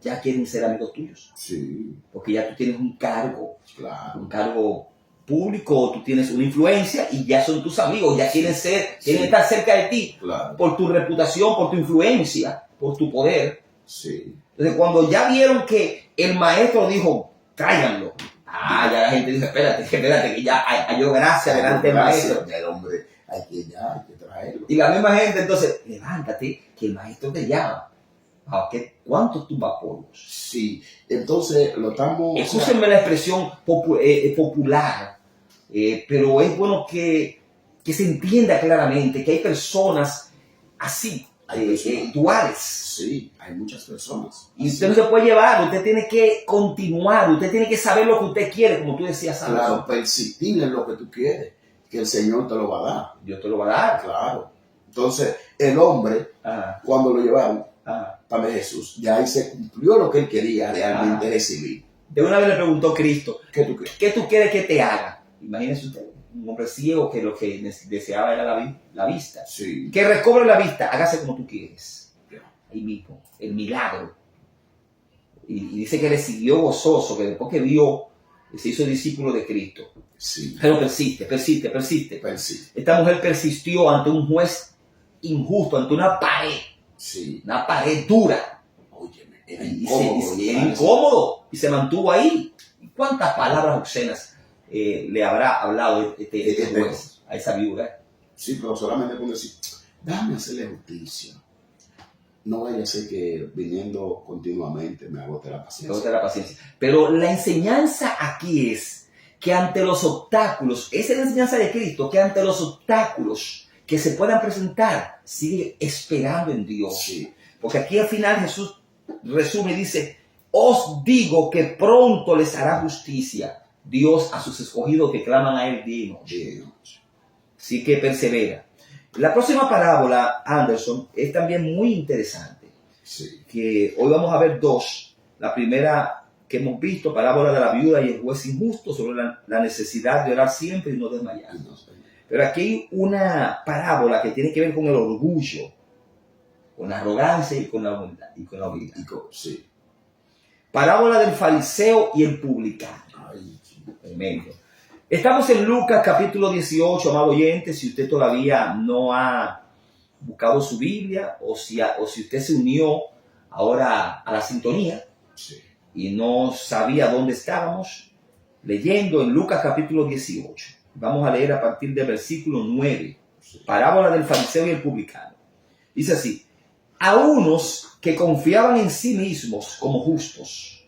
ya quieren ser amigos tuyos, Sí, porque ya tú tienes un cargo claro. público, tú tienes una influencia y ya son tus amigos, ya quieren Sí. estar cerca de ti Claro. por tu reputación, por tu influencia, por tu poder. Sí. Entonces, cuando ya vieron que el maestro dijo: tráiganlo, ya la gente dijo: espérate, que ya halló gracia delante del maestro. Ya el hombre hay que traerlo. Y la misma gente, entonces, levántate, que el maestro te llama. ¿Cuántos tumbapolvos? Sí, entonces lo estamos... Escúchenme la expresión popular, pero es bueno que se entienda claramente que hay personas así, Hay personas. duales. Sí, hay muchas personas. Y usted no se puede llevar, usted tiene que continuar, usted tiene que saber lo que usted quiere, como tú decías antes. Claro, persistir en lo que tú quieres, que el Señor te lo va a dar. Dios te lo va a dar. Claro. Entonces, el hombre, Ajá, cuando lo llevaron ajá. para Jesús, ya ahí se cumplió lo que él quería realmente recibir. De una vez le preguntó Cristo: ¿Qué tú crees? ¿qué tú quieres que te haga? Imagínese usted, un hombre ciego que lo que deseaba era la vista. Sí. Que recobre la vista, hágase como tú quieres. Ahí mismo, el milagro. Y dice que le siguió gozoso, que después que vio, se hizo discípulo de Cristo. Sí. Pero persiste. Persiste. Esta mujer persistió ante un juez injusto, ante una Sí. pared dura. Óyeme, era Y incómodo. era incómodo, y se mantuvo ahí. ¿Y cuántas palabras obscenas le habrá hablado este juez a esa viuda? Sí, pero solamente con decir: dame hacerle justicia. No vaya a ser que viniendo continuamente me agote la paciencia. La paciencia. Pero la enseñanza aquí es que ante los obstáculos, esa es la enseñanza de Cristo, que ante los obstáculos que se puedan presentar, sigue esperando en Dios. Sí. Porque aquí al final Jesús resume y dice, os digo que pronto les hará justicia Dios a sus escogidos que claman a Él día y noche. Así que persevera. La próxima parábola, Anderson, es también muy interesante. Sí. Que hoy vamos a ver dos. La primera que hemos visto, parábola de la viuda y el juez injusto, sobre la necesidad de orar siempre y no desmayar. Pero aquí hay una parábola que tiene que ver con el orgullo, con la arrogancia y con la humildad. Sí. Parábola del fariseo y el publicano. Tremendo. Estamos en Lucas capítulo 18, amado oyente. Si usted todavía no ha buscado su Biblia o si usted se unió ahora a la sintonía y no sabía dónde estábamos, leyendo en Lucas capítulo 18. Vamos a leer a partir del versículo 9. Parábola del fariseo y el publicano. Dice así: a unos que confiaban en sí mismos como justos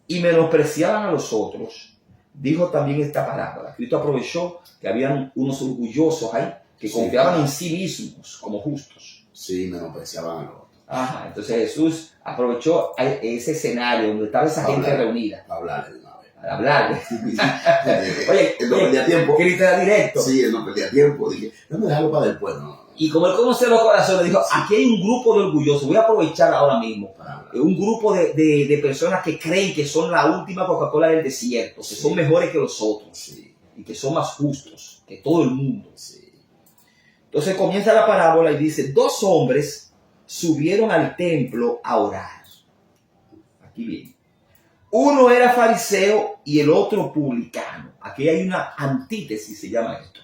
y menospreciaban a los otros, dijo también esta parábola. Cristo aprovechó que habían unos orgullosos ahí que confiaban en sí mismos como justos. Sí, menospreciaban a los otros. Ajá, entonces Jesús aprovechó ese escenario donde estaba esa gente reunida. Para hablarle de una vez. Para hablarle. Oye, él no perdía tiempo. Cristo era directo. Sí, él no perdía tiempo. Dije, déjame dejarlo para después. No. Y como él conoce los corazones, dijo, aquí hay un grupo de orgullosos, voy a aprovechar ahora mismo. Un grupo de personas que creen que son la última Coca-Cola del desierto, que son mejores que los otros y que son más justos que todo el mundo. Entonces comienza la parábola y dice, dos hombres subieron al templo a orar. Aquí viene. Uno era fariseo y el otro publicano. Aquí hay una antítesis, se llama esto.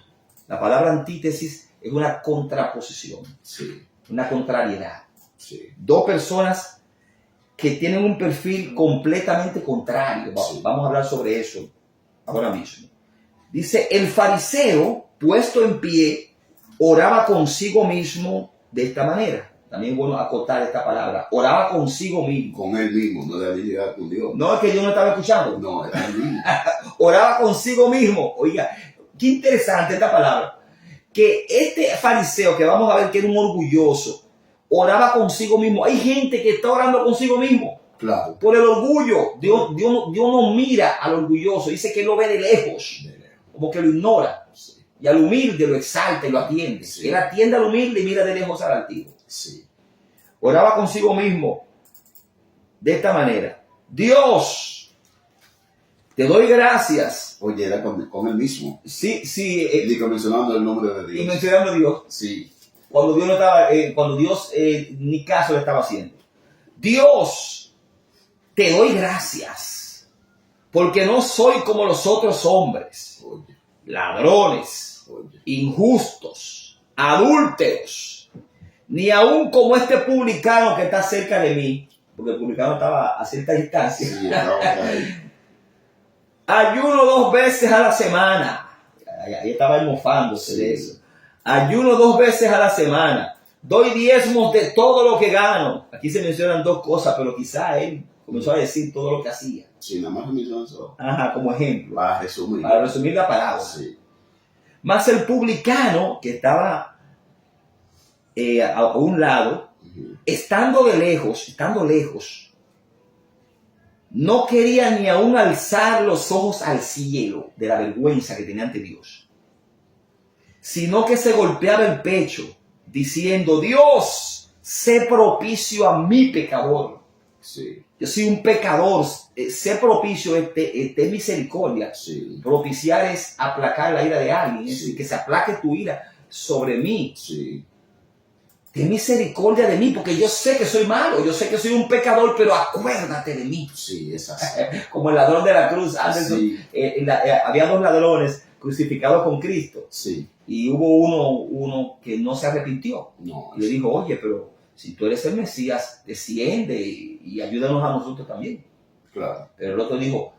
La palabra antítesis es una contraposición, una contrariedad. Dos personas que tienen un perfil completamente contrario. Vamos a hablar sobre eso ahora mismo. Dice, el fariseo, puesto en pie, oraba consigo mismo de esta manera. También es bueno acotar esta palabra. Oraba consigo mismo. Con él mismo, no de habilidad con Dios. No es que Dios no estaba escuchando. No, era él mismo. Oraba consigo mismo. Oiga, qué interesante esta palabra. Que este fariseo, que vamos a ver que era un orgulloso, oraba consigo mismo. Hay gente que está orando consigo mismo. Claro. Por el orgullo. Dios no mira al orgulloso. Dice que lo ve de lejos. Como que lo ignora. Y al humilde lo exalta y lo atiende. Él atiende al humilde y mira de lejos al altivo. Oraba consigo mismo de esta manera. Dios, te doy gracias. Oye, era con él mismo. Sí. Digo, mencionando el nombre de Dios. Y mencionando a Dios. Sí. Cuando Dios no estaba, cuando Dios ni caso le estaba haciendo. Dios, te doy gracias. Porque no soy como los otros hombres. Oye. Ladrones. Oye. Injustos. Adúlteros. Ni aún como este publicano que está cerca de mí. Porque el publicano estaba a cierta distancia. Sí, Ayuno 2 veces a la semana. Ahí estaba mofándose de eso. Ayuno 2 veces a la semana. Doy diezmos de todo lo que gano. Aquí se mencionan dos cosas, pero quizá él comenzó a decir todo lo que hacía. Sí, nada más me mencionó eso. Ajá, como ejemplo. Para resumir. Para resumir la palabra. Sí. Más el publicano que estaba a un lado, estando lejos, no quería ni aún alzar los ojos al cielo de la vergüenza que tenía ante Dios, sino que se golpeaba el pecho diciendo, Dios, sé propicio a mi pecador. Sí. Yo soy un pecador, sé propicio, ten misericordia. Sí. Propiciar es aplacar la ira de alguien, es decir, que se aplaque tu ira sobre mí. Sí. Ten misericordia de mí, porque yo sé que soy malo, yo sé que soy un pecador, pero acuérdate de mí. Sí, es así. Como el ladrón de la cruz. Anderson, había dos ladrones crucificados con Cristo. Sí. Y hubo uno que no se arrepintió. No, y le dijo, oye, pero si tú eres el Mesías, desciende y ayúdanos a nosotros también. Claro. Pero el otro dijo,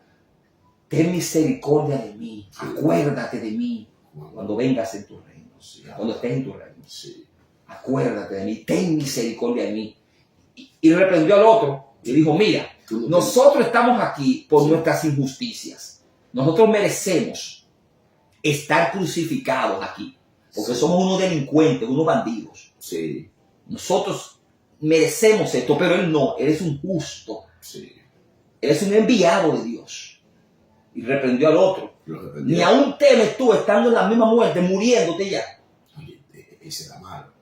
ten misericordia de mí, acuérdate de mí cuando vengas en tu reino, cuando estés en tu reino. Sí. Acuérdate de mí, ten misericordia de mí. Y reprendió al otro y dijo, mira, nosotros estamos aquí por nuestras injusticias, Nosotros merecemos estar crucificados aquí, porque Sí. somos unos delincuentes, unos bandidos. Sí, Nosotros merecemos esto, pero Él no. Él es un justo. sí. Él es un enviado de Dios. Y reprendió al otro. Lo reprendió. Ni aún temes tú estando en la misma muerte, muriéndote ya. Oye, ese era malo.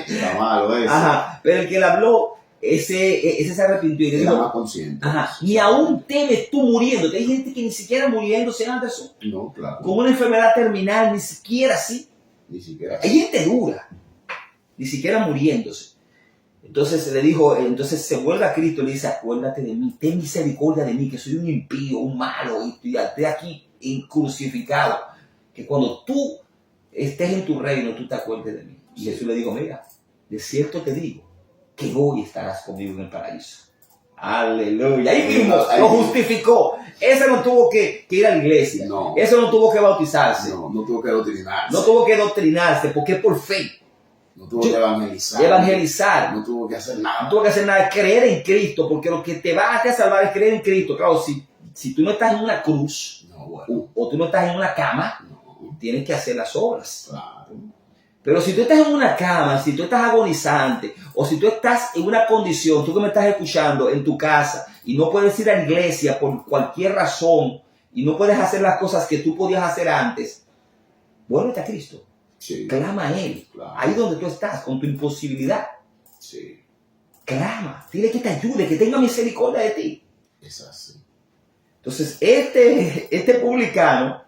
Era malo ese. Ajá. Pero el que le habló, ese se arrepintió y le Era dijo, más consciente. ajá, ni aún temes tú muriéndote. Hay gente que ni siquiera muriéndose, Anderson, No, claro. con una enfermedad terminal, ni siquiera así. Ni siquiera. Hay gente dura, ni siquiera muriéndose. Entonces le dijo, entonces se vuelve a Cristo y le dice, acuérdate de mí, ten misericordia de mí, que soy un impío, un malo, y estoy aquí crucificado. Que cuando tú estés en tu reino, tú te acuerdes de mí. Y Jesús le dijo, mira, de cierto te digo, que hoy estarás conmigo en el paraíso. Aleluya. Ahí mismo lo justificó. Ese no tuvo que ir a la iglesia. No. Ese no tuvo que bautizarse. No tuvo que doctrinarse. No tuvo que doctrinarse, porque es por fe. No tuvo que evangelizar. Evangelizar. No tuvo que hacer No nada. tuvo que hacer nada, creer en Cristo, porque lo que te va a salvar es creer en Cristo. Claro, si tú no estás en una cruz, No, bueno. o tú no estás en una cama, No, tienes que hacer las obras. claro. Pero si tú estás en una cama, si tú estás agonizante, o si tú estás en una condición, tú que me estás escuchando en tu casa, y no puedes ir a la iglesia por cualquier razón, y no puedes hacer las cosas que tú podías hacer antes, vuélvete a Cristo. Sí. Clama a Él. Claro. Ahí donde tú estás, con tu imposibilidad. Sí. Clama. Dile que te ayude, que tenga misericordia de ti. Es así. Entonces, este publicano,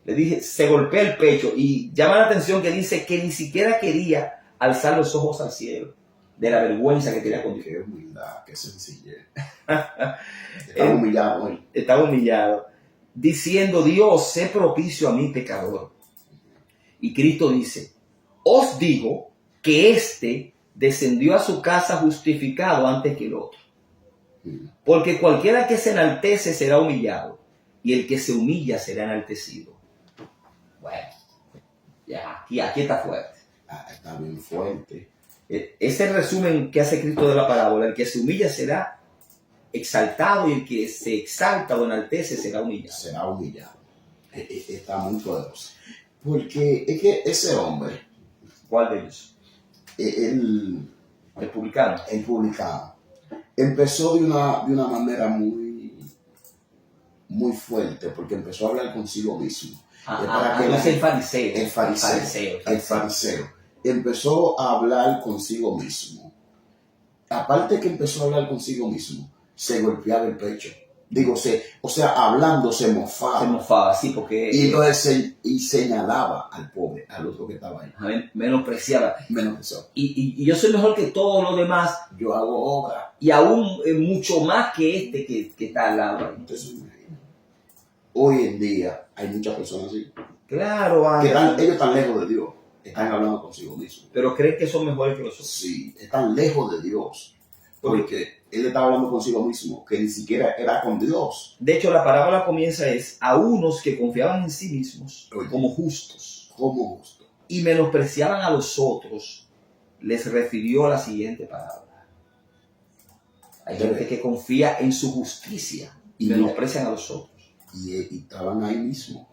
le dije, se golpea el pecho y llama la atención que dice que ni siquiera quería alzar los ojos al cielo de la vergüenza que tenía con Dios. Qué humildad, qué sencillez. Estaba humillado él. Estaba humillado, diciendo, Dios, sé propicio a mí, pecador. Y Cristo dice, os digo que éste descendió a su casa justificado antes que el otro. Porque cualquiera que se enaltece será humillado, y el que se humilla será enaltecido. Bueno, ya, aquí está fuerte. Está bien fuerte. Ese es el resumen que hace Cristo de la parábola. El que se humilla será exaltado, y el que se exalta o enaltece será humillado. Será humillado. Está muy poderoso. Porque es que ese hombre, ¿Cuál de ellos? el Publicano. publicano, empezó de una manera muy fuerte, porque empezó a hablar consigo mismo. Es el fariseo. El fariseo empezó a hablar consigo mismo. Aparte que empezó a hablar consigo mismo, se golpeaba el pecho. Hablando, se mofaba. Se mofaba, sí, porque Y señalaba al pobre, al otro que estaba ahí. menospreciaba. Menos que eso. Y yo soy mejor que todos los demás, Yo hago obra. y aún mucho más que este que está al lado ahí. Entonces, hoy en día hay muchas personas así. Claro, Que Anderson, ellos están lejos de Dios. Están hablando consigo mismos. pero creen que son mejores que los otros. Sí, están lejos de Dios. Porque él estaba hablando consigo mismo, que ni siquiera era con Dios. De hecho, la parábola comienza a unos que confiaban en sí mismos Oye. como justos Como justo. y menospreciaban a los otros, les refirió la siguiente parábola. Hay gente que confía en su justicia y menosprecian a los otros. Y estaban ahí mismo,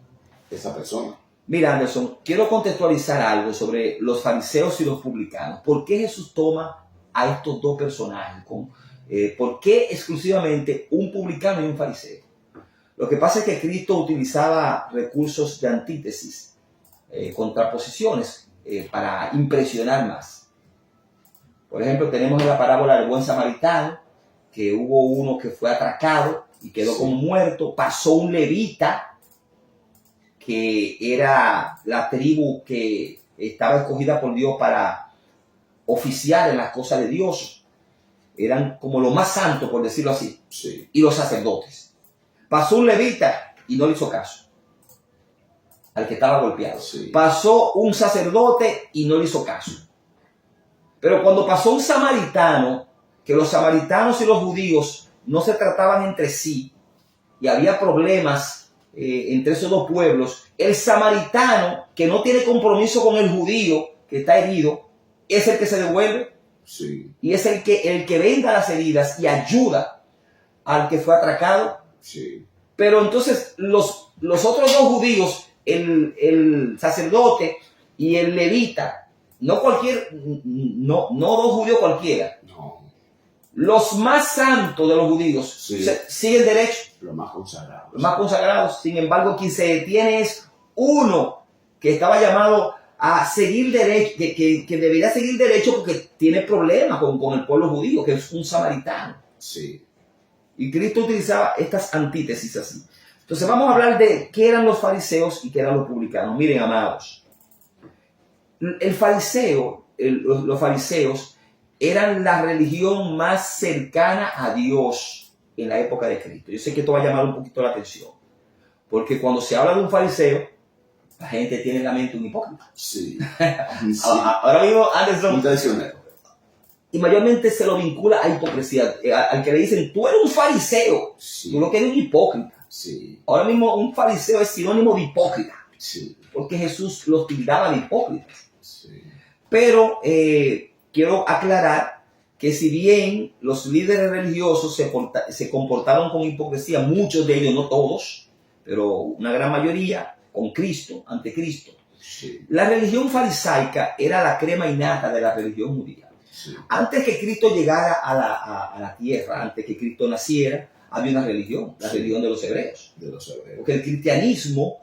esa persona. Mira, Anderson, quiero contextualizar algo sobre los fariseos y los publicanos. ¿Por qué Jesús toma a estos dos personajes? ¿Por qué exclusivamente un publicano y un fariseo? Lo que pasa es que Cristo utilizaba recursos de antítesis, contraposiciones, para impresionar más. Por ejemplo, tenemos la parábola del buen samaritano, que hubo uno que fue atracado y quedó como muerto. Pasó un levita, que era la tribu que estaba escogida por Dios para oficiar en las cosas de Dios. Eran como lo más santo, por decirlo así. Sí. Y los sacerdotes. Pasó un levita y no le hizo caso al que estaba golpeado. Sí. Pasó un sacerdote y no le hizo caso. Pero cuando pasó un samaritano, que los samaritanos y los judíos no se trataban entre sí y había problemas entre esos dos pueblos, el samaritano, que no tiene compromiso con el judío que está herido, es el que se devuelve. Sí. Y es el que venda las heridas y ayuda al que fue atracado. Sí. Pero entonces los otros dos judíos, el sacerdote y el levita, no dos judíos cualquiera, No, los más santos de los judíos, Sí. siguen derecho, lo más consagrado. los más consagrados. Sin embargo, quien se detiene es uno que estaba llamado a seguir derecho, que debería seguir derecho porque tiene problemas con el pueblo judío, que es un samaritano. Sí, Y Cristo utilizaba estas antítesis así. Entonces vamos a hablar de qué eran los fariseos y qué eran los publicanos. Miren, amados, los fariseos eran la religión más cercana a Dios en la época de Cristo. Yo sé que esto va a llamar un poquito la atención, porque cuando se habla de un fariseo, la gente tiene en la mente un hipócrita. sí. Ahora mismo, Anderson, Un traicionero. y mayormente se lo vincula a hipocresía. Al que le dicen, tú eres un fariseo, Sí, tú lo que eres un hipócrita. sí, Ahora mismo un fariseo es sinónimo de hipócrita, sí, porque Jesús los tildaba de hipócritas. sí. Pero quiero aclarar que si bien los líderes religiosos se comportaron con hipocresía, muchos de ellos, no todos, pero una gran mayoría, con Cristo, ante Cristo, Sí, la religión farisaica era la crema innata de la religión judía. sí, Antes que Cristo llegara a la tierra, antes que Cristo naciera, había una religión, la religión de los hebreos. de los hebreos. Porque el cristianismo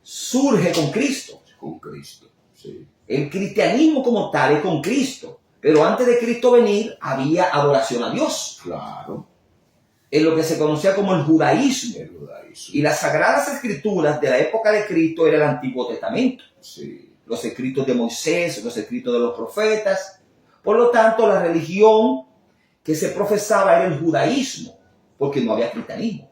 surge con Cristo. Con Cristo. Sí, El cristianismo como tal es con Cristo. Pero antes de Cristo venir, había adoración a Dios. claro. En lo que se conocía como el judaísmo. El judaísmo. Y las sagradas escrituras de la época de Cristo era el Antiguo Testamento. Sí, Los escritos de Moisés, los escritos de los profetas. Por lo tanto, la religión que se profesaba era el judaísmo, porque no había cristianismo.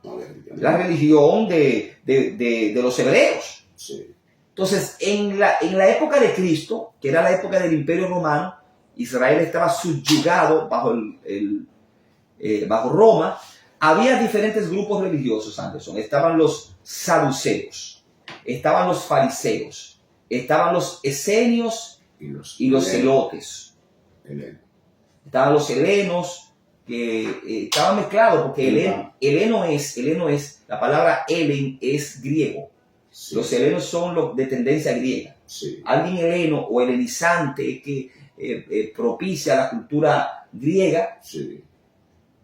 no había cristianismo. La religión de los hebreos. Sí, Entonces, en la época de Cristo, que era la época del Imperio Romano, Israel estaba subyugado bajo Roma. Había diferentes grupos religiosos, Anderson. Estaban los saduceos, estaban los fariseos, estaban los esenios y los celotes. Heleno. Estaban los helenos, que estaban mezclados, porque heleno es, la palabra helen es griego. Sí, Los helenos son los de tendencia griega. sí, Alguien heleno o helenizante que propicia la cultura griega. sí,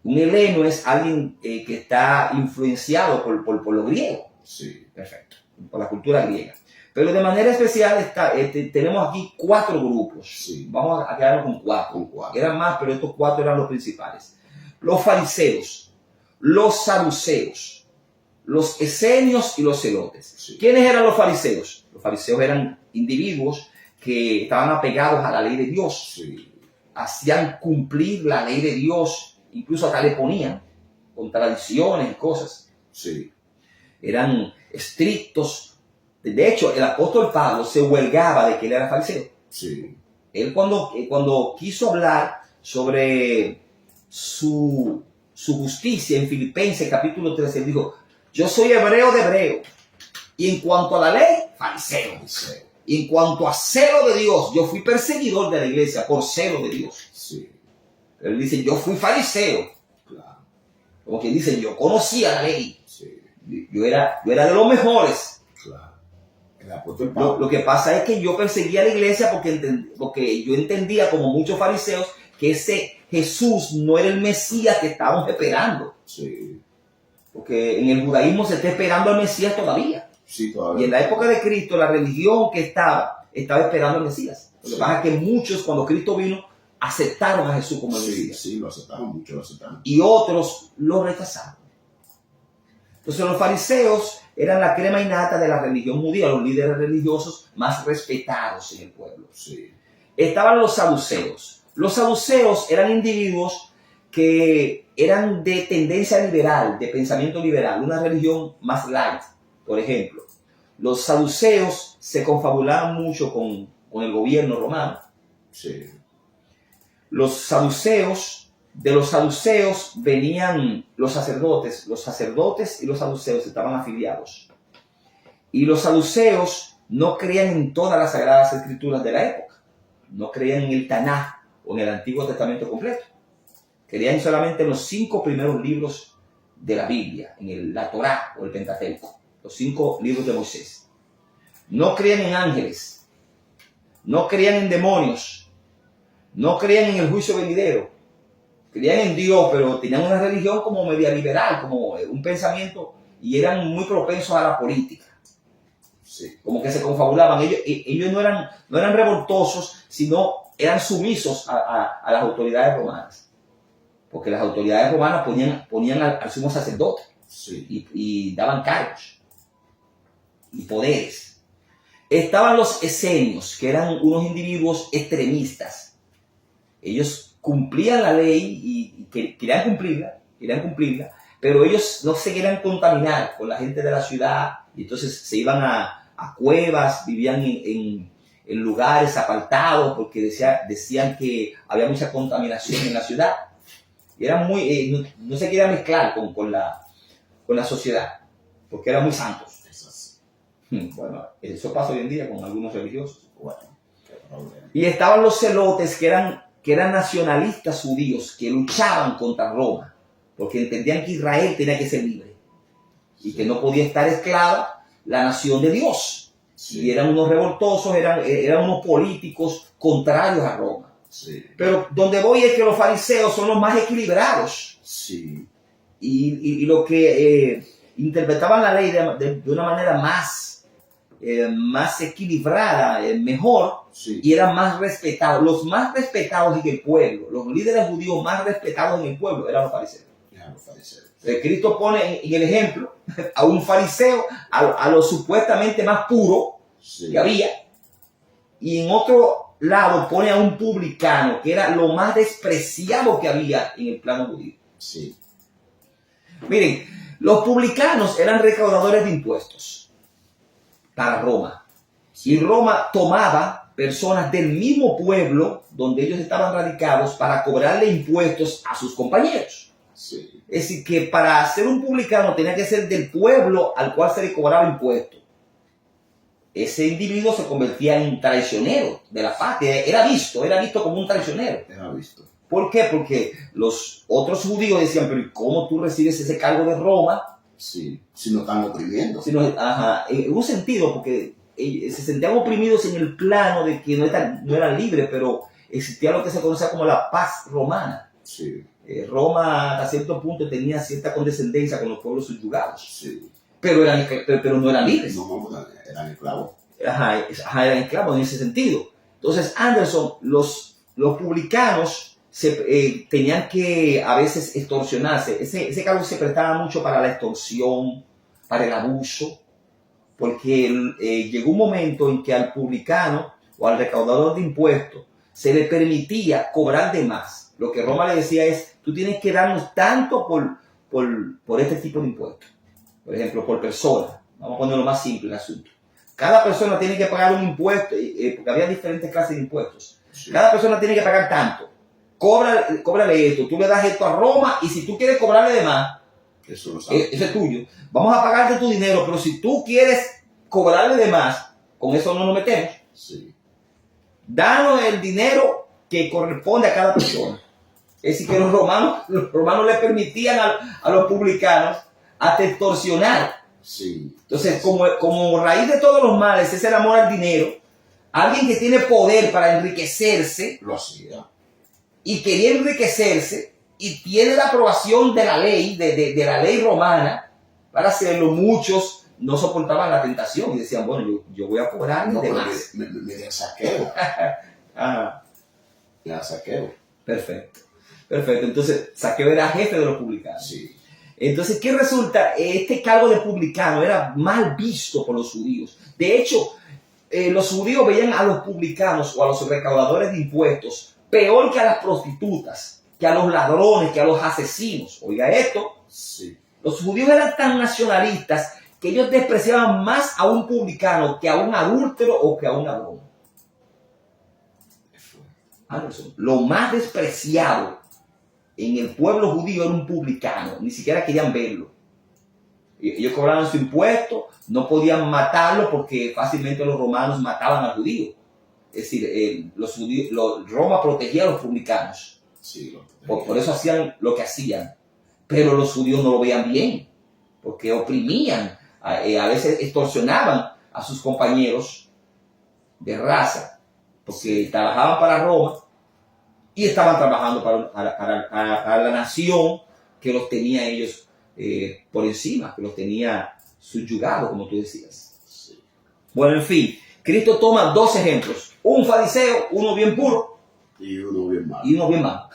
Un heleno es alguien que está influenciado por lo griego. sí, Perfecto. Por la cultura griega. Pero de manera especial tenemos aquí 4 grupos. Sí. Vamos a quedarnos con 4. con 4. Eran más, pero estos 4 eran los principales. Los fariseos, los saduceos, los esenios y los celotes. Sí. ¿Quiénes eran los fariseos? Los fariseos eran individuos que estaban apegados a la ley de Dios. Sí, Hacían cumplir la ley de Dios. Incluso acá le ponían contradicciones y cosas. sí, Eran estrictos. De hecho, el apóstol Pablo se huelgaba de que él era fariseo. sí, Él cuando quiso hablar sobre su justicia en Filipenses capítulo 13, él dijo, yo soy hebreo de hebreo. Y en cuanto a la ley, fariseo. sí, Y en cuanto a celo de Dios, yo fui perseguidor de la iglesia por celo de Dios. sí, Pero él dice, yo fui fariseo. claro, Como quien dice, yo conocía la ley. sí, Yo era de los mejores. claro. El apóstol Pablo. Lo que pasa es que yo perseguía a la iglesia porque yo entendía, como muchos fariseos, que ese Jesús no era el Mesías que estábamos esperando. Sí, Porque en el judaísmo se está esperando al Mesías todavía. sí, Y todavía. en la época de Cristo, la religión que estaba esperando al Mesías. Lo que pasa es que muchos, cuando Cristo vino, aceptaron a Jesús como el Sí, Mesías. sí, lo aceptaron, muchos lo aceptaron. Y otros lo rechazaron. Entonces los fariseos eran la crema innata de la religión judía, los líderes religiosos más respetados en el pueblo. Sí, Estaban los saduceos. Los saduceos eran individuos que eran de tendencia liberal, de pensamiento liberal, una religión más light. Por ejemplo, los saduceos se confabulaban mucho con el gobierno romano. sí, De los saduceos venían los sacerdotes y los saduceos estaban afiliados. Y los saduceos no creían en todas las sagradas escrituras de la época, no creían en el Tanaj o en el Antiguo Testamento completo, creían solamente en los 5 primeros libros de la Biblia, la Torá o el Pentateuco, los 5 libros de Moisés. No creían en ángeles, no creían en demonios, no creían en el juicio venidero. Creían en Dios, pero tenían una religión como media liberal, como un pensamiento, y eran muy propensos a la política. Sí. Como que se confabulaban. Ellos no eran revoltosos, sino eran sumisos a las autoridades romanas. Porque las autoridades romanas ponían al sumo sacerdote, Sí. y daban cargos y poderes. Estaban los esenios, que eran unos individuos extremistas. Ellos cumplían la ley y querían cumplirla, pero ellos no se querían contaminar con la gente de la ciudad, y entonces se iban a cuevas, vivían en lugares apartados, porque decían que había mucha contaminación en la ciudad. Y eran muy, no se querían mezclar con la sociedad, porque eran muy santos. Eso sí. Bueno, eso pasa hoy en día con algunos religiosos. Bueno, qué problema. Y estaban los celotes, que eran nacionalistas judíos, que luchaban contra Roma, porque entendían que Israel tenía que ser libre y que no podía estar esclava la nación de Dios. Sí. Y eran unos revoltosos, eran unos políticos contrarios a Roma. Sí. Pero donde voy es que los fariseos son los más equilibrados, Sí. y lo que interpretaban la ley de una manera más equilibrada, mejor, Sí. y eran más respetados. Los más respetados en el pueblo, los líderes judíos más respetados en el pueblo eran los fariseos. Ya los fariseos. Cristo pone en el ejemplo a un fariseo, a lo supuestamente más puro Sí. que había, y en otro lado pone a un publicano, que era lo más despreciado que había en el plano judío. Sí. Miren, los publicanos eran recaudadores de impuestos para Roma. Y Roma tomaba personas del mismo pueblo donde ellos estaban radicados para cobrarle impuestos a sus compañeros. Sí. Es decir, que para ser un publicano tenía que ser del pueblo al cual se le cobraba impuestos. Ese individuo se convertía en traicionero de la patria. Era visto como un traicionero. Era visto. ¿Por qué? Porque los otros judíos decían, pero ¿cómo tú recibes ese cargo de Roma? Sí. Si no están oprimiendo. Si no, en un sentido, porque se sentían oprimidos en el plano de que no eran libres, pero existía lo que se conocía como la paz romana. Sí. Roma a cierto punto tenía cierta condescendencia con los pueblos subyugados, Sí. pero no eran libres. No, eran esclavos. Eran esclavos en ese sentido. Entonces, Anderson, los publicanos tenían que a veces extorsionarse. Ese cargo se prestaba mucho para la extorsión, para el abuso, porque llegó un momento en que al publicano o al recaudador de impuestos se le permitía cobrar de más. Lo que Roma le decía es, tú tienes que darnos tanto por este tipo de impuestos. Por ejemplo, por persona. Vamos a ponerlo más simple el asunto. Cada persona tiene que pagar un impuesto, porque había diferentes clases de impuestos. Sí. Cada persona tiene que pagar tanto. Cóbrale esto, tú le das esto a Roma, y si tú quieres cobrarle de más, Eso lo sabe. eso es tuyo. Vamos a pagarte tu dinero, pero si tú quieres cobrarle de más, con eso no nos metemos. Sí. Danos el dinero que corresponde a cada persona. Es decir, que los romanos le permitían a los publicanos hasta extorsionar. Sí. Entonces, como raíz de todos los males es el amor al dinero, alguien que tiene poder para enriquecerse Lo hacía. y quería enriquecerse y tiene la aprobación de la ley, de la ley romana para hacerlo, muchos no soportaban la tentación y decían, bueno, yo voy a cobrar No, de pero más. me saqueo. Ah, Me saqueo. perfecto. Entonces, Zaqueo era jefe de los publicanos. Sí. Entonces, ¿qué resulta? Este cargo de publicano era mal visto por los judíos. De hecho, los judíos veían a los publicanos o a los recaudadores de impuestos peor que a las prostitutas, que a los ladrones, que a los asesinos. Oiga esto, Sí. los judíos eran tan nacionalistas que ellos despreciaban más a un publicano que a un adúltero o que a un ladrón. Anderson, lo más despreciado en el pueblo judío era un publicano, ni siquiera querían verlo. Ellos cobraban su impuesto, no podían matarlo porque fácilmente los romanos mataban al judío. Es decir, Roma protegía a los publicanos. Sí. Por eso hacían lo que hacían. Pero los judíos no lo veían bien, porque oprimían, a veces extorsionaban a sus compañeros de raza, porque trabajaban para Roma y estaban trabajando para la nación que los tenía ellos por encima, que los tenía subyugados, como tú decías. Sí. Bueno, en fin, Cristo toma dos ejemplos, un fariseo, uno bien puro Y uno bien malo. y uno bien malo.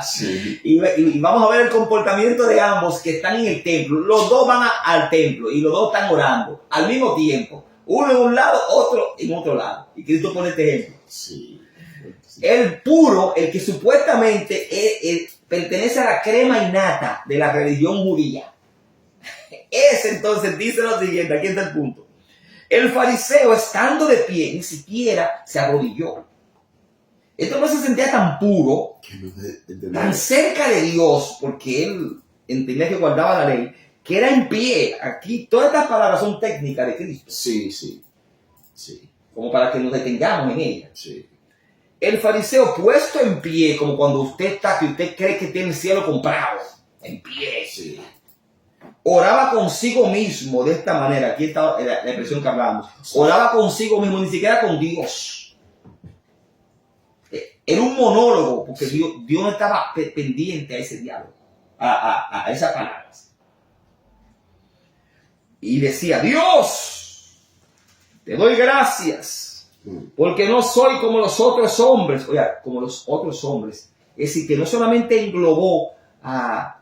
Sí. Y vamos a ver el comportamiento de ambos que están en el templo. Los dos van al templo y los dos están orando al mismo tiempo. Uno en un lado, otro en otro lado. Y Cristo pone este ejemplo. Sí. Sí. El puro, el que supuestamente pertenece a la crema innata de la religión judía. Ese entonces dice lo siguiente, aquí está el punto. El fariseo, estando de pie, ni siquiera se arrodilló. Este hombre se sentía tan puro, Que no entendía. tan cerca de Dios, porque él entendía que guardaba la ley, que era en pie. Aquí todas estas palabras son técnicas de Cristo, Sí, sí. Sí. como para que nos detengamos en ellas. Sí. El fariseo puesto en pie, como cuando usted está, que usted cree que tiene el cielo comprado, en pie. Sí. Oraba consigo mismo de esta manera. Aquí está la expresión que hablamos. Oraba consigo mismo, ni siquiera con Dios. Era un monólogo, porque Dios no estaba pendiente a ese diálogo, a esas palabras. Y decía, Dios, te doy gracias, porque no soy como los otros hombres. Oiga, como los otros hombres. Es decir, que no solamente englobó a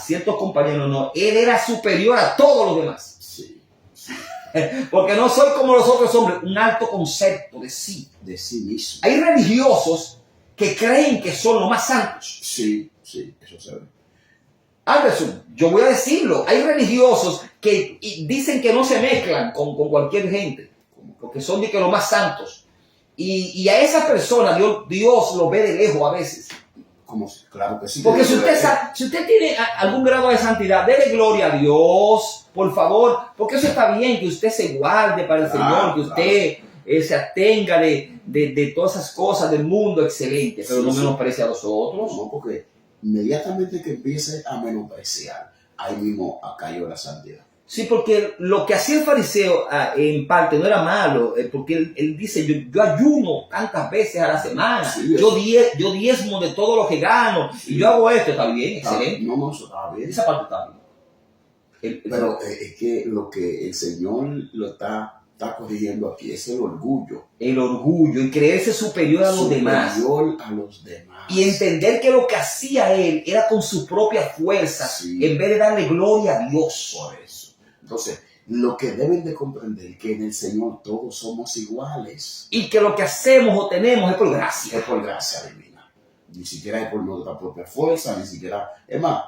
ciertos compañeros, no, él era superior a todos los demás. Sí. Sí. Porque no soy como los otros hombres, un alto concepto de sí. De sí mismo. Hay religiosos que creen que son los más santos. Sí, sí, eso se ve. Anderson, yo voy a decirlo, hay religiosos que dicen que no se mezclan con cualquier gente, porque son de que los más santos. Y a esa persona Dios lo ve de lejos a veces. Como, claro que sí. Porque si usted tiene algún grado de santidad, dele gloria a Dios, por favor, porque eso está bien, que usted se guarde para el Señor, que usted se abstenga de todas esas cosas del mundo, excelente, pero no menosprecie a los otros. No, porque inmediatamente que empiece a menospreciar, ahí mismo cayó la santidad. Sí, porque lo que hacía el fariseo en parte no era malo, porque él dice, yo ayuno tantas veces a la semana, Sí, yo diezmo de todo lo que gano, Sí. y yo hago esto, está bien, excelente. No, eso estaba bien. Esa parte está bien. Pero es que lo que el Señor lo está corrigiendo aquí es el orgullo. El orgullo y creerse superior a los demás. Superior a los demás. Y entender que lo que hacía él era con su propia fuerza, Sí. en vez de darle gloria a Dios. Por eso. Entonces, lo que deben de comprender que en el Señor todos somos iguales. Y que lo que hacemos o tenemos es por gracia. Es por gracia divina. Ni siquiera es por nuestra propia fuerza, ni siquiera... Es más,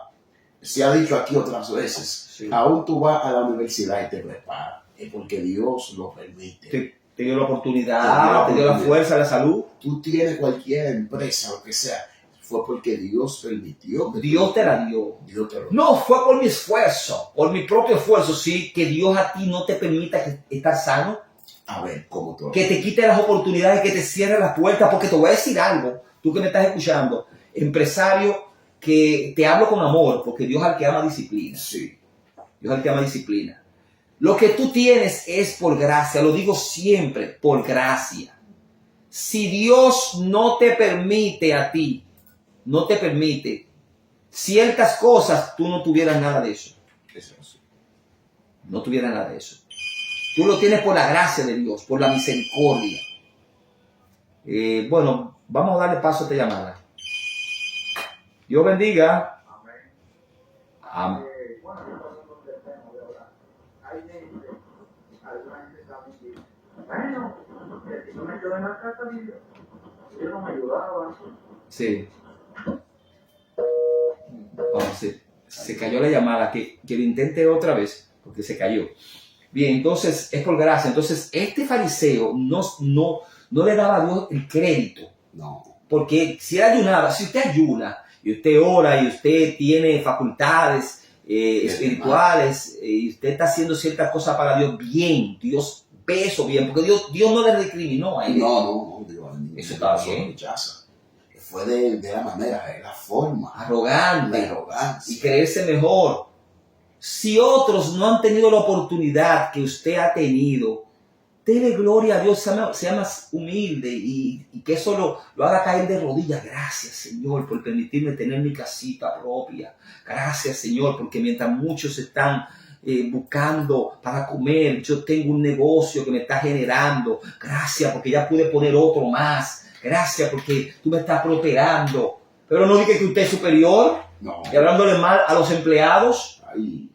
se ha dicho aquí otras veces, Sí. aún tú vas a la universidad y te preparas. Es porque Dios lo permite. Te dio la oportunidad, te dio la fuerza, la salud. Tú tienes cualquier empresa, lo que sea, fue porque Dios permitió. Que Dios te la dio. Dios te lo dio. No fue por mi esfuerzo, por mi propio esfuerzo, sí, que Dios a ti no te permita estar sano, A ver, ¿cómo tú? que te quite las oportunidades, que te cierre las puertas, porque te voy a decir algo, tú que me estás escuchando, empresario, que te hablo con amor, porque Dios es el que ama disciplina. Sí. Dios es el que ama disciplina. Lo que tú tienes es por gracia, lo digo siempre, por gracia. Si Dios no te permite a ti, no te permite ciertas cosas, tú no tuvieras nada de eso. Eso es así. No tuvieras nada de eso. Tú lo tienes por la gracia de Dios, por la misericordia. Bueno, vamos a darle paso a esta llamada. Dios bendiga. Amén. Bueno, yo pasando un tema de ahora. Hay gente, alguna gente sabe que, bueno, el tipo me quedó en la casa de Dios. Él no me ayudaba. Sí. Vamos, se cayó la llamada, que lo intente otra vez, porque se cayó. Bien, entonces es por gracia. Entonces este fariseo no le daba a Dios el crédito. No. Porque si él ayunaba, si usted ayuna y usted ora y usted tiene facultades espirituales y usted está haciendo ciertas cosas para Dios, bien, Dios ve eso bien, porque Dios no le recriminó a él. No, Dios. Eso está bien. Rechaza. fue de la manera, de la forma. La arrogante arrogancia. y creerse mejor. Si otros no han tenido la oportunidad que usted ha tenido, dele gloria a Dios, sea más humilde y que eso lo haga caer de rodillas. Gracias, Señor, por permitirme tener mi casita propia. Gracias, Señor, porque mientras muchos están buscando para comer, yo tengo un negocio que me está generando. Gracias, porque ya pude poner otro más. Gracias, porque tú me estás prosperando. Pero no diga que usted es superior. No. Y hablándole mal a los empleados. Ay,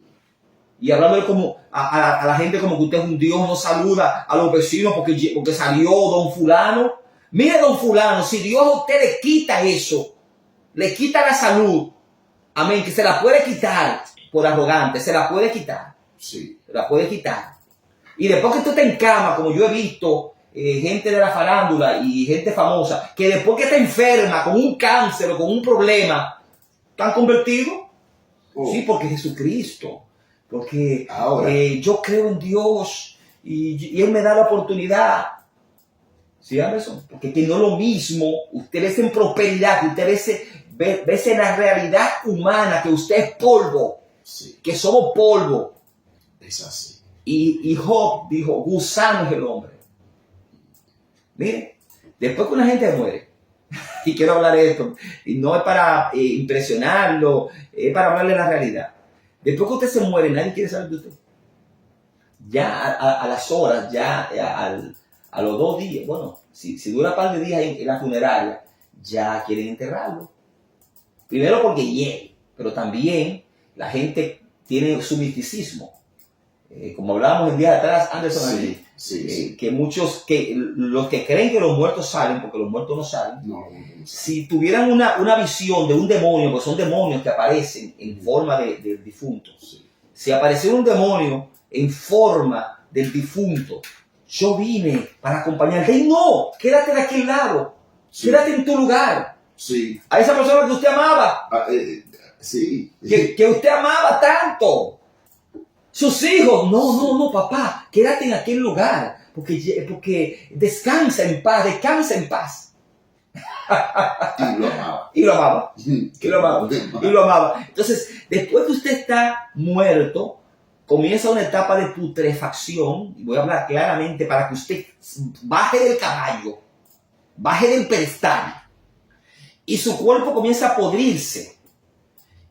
Y hablándole como a la gente como que usted es un Dios, no saluda a los vecinos porque salió don fulano. Mire, don fulano, si Dios a usted le quita eso, le quita la salud, amén, que se la puede quitar por arrogante, se la puede quitar, sí. se la puede quitar. Y después que usted está en cama, como yo he visto, gente de la farándula y gente famosa, que después que está enferma con un cáncer o con un problema, ¿están convertidos? Oh. Sí, porque Jesucristo. Porque Ahora. yo creo en Dios y Él me da la oportunidad. ¿Sí, Anderson? Porque que no es lo mismo, usted ve en prosperidad, que usted ve en la realidad humana, que usted es polvo, Sí. que somos polvo. Es así. Y Job dijo, gusano es el hombre. Mire, después que una gente muere, y quiero hablar de esto, y no es para impresionarlo, es para hablarle la realidad. Después que usted se muere, nadie quiere saber de usted. Ya a las horas, ya a los 2 días, bueno, si dura un par de días en la funeraria, ya quieren enterrarlo. Primero porque hiere, pero también la gente tiene su misticismo. Como hablábamos el día de atrás, Anderson, Sí, aquí, sí. que los que creen que los muertos salen, porque los muertos no salen, No. si tuvieran una visión de un demonio, porque son demonios que aparecen en forma del difunto, Sí. si apareciera un demonio en forma del difunto, yo vine para acompañarte. Y no, quédate de aquel lado, Sí. quédate en tu lugar. Sí. A esa persona que usted amaba, Sí. que usted amaba tanto. Sus hijos, no, papá, quédate en aquel lugar, porque descansa en paz. Y lo amaba. Y lo amaba. Y lo amaba. Entonces, después que usted está muerto, comienza una etapa de putrefacción. Y voy a hablar claramente para que usted baje del caballo, baje del pedestal. Y su cuerpo comienza a podrirse.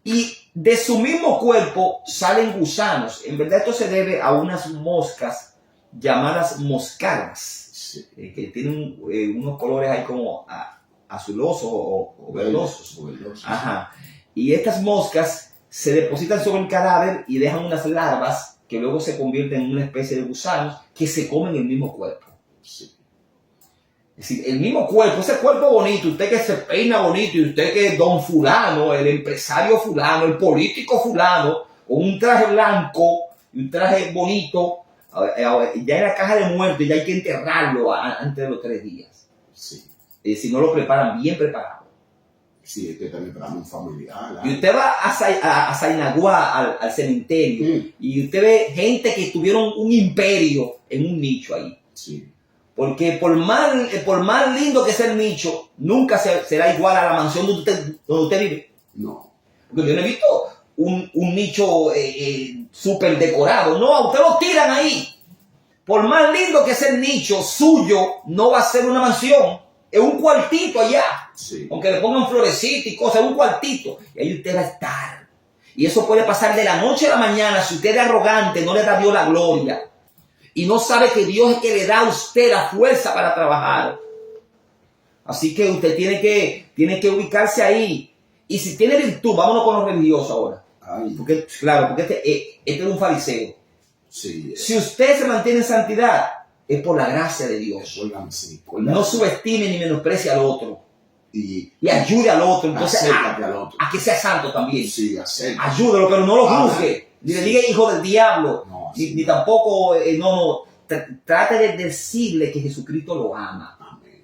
Y de su mismo cuerpo salen gusanos. En verdad esto se debe a unas moscas llamadas moscardas. Sí. Que tienen unos colores ahí como azulosos o verdosos. Ajá. Y estas moscas se depositan sobre el cadáver y dejan unas larvas que luego se convierten en una especie de gusanos que se comen el mismo cuerpo. Sí. Es decir, el mismo cuerpo, ese cuerpo bonito, usted que se peina bonito y usted que es don fulano, el empresario fulano, el político fulano, con un traje blanco y un traje bonito, ya en la caja de muerte ya hay que enterrarlo antes de los 3 días. Sí. Si no lo preparan bien preparado. Sí, este también para un familiar. Y usted va a Sainaguá, al cementerio, y usted ve gente que tuvieron un imperio en un nicho ahí. Sí. Porque por más lindo que sea el nicho, nunca será igual a la mansión donde usted vive. No. Porque yo no he visto un nicho súper decorado. No, a usted lo tiran ahí. Por más lindo que sea el nicho suyo, no va a ser una mansión. Es un cuartito allá. Sí. Aunque le pongan florecitas y cosas, es un cuartito. Y ahí usted va a estar. Y eso puede pasar de la noche a la mañana si usted es arrogante, no le da a Dios la gloria. Y no sabe que Dios es que le da a usted la fuerza para trabajar. Así que usted tiene que ubicarse ahí. Y si tiene virtud, vámonos con los religiosos ahora. Ay. Porque, claro, porque este es un fariseo. Sí. Si usted se mantiene en santidad, es por la gracia de Dios. No subestime ni menosprecie al otro. Y ayude al otro. Entonces, a que sea santo también. Sí, acércate. Ayúdelo, pero no lo juzgue. Ni le diga hijo del diablo. No, ni tampoco, trate de decirle que Jesucristo lo ama. Amén.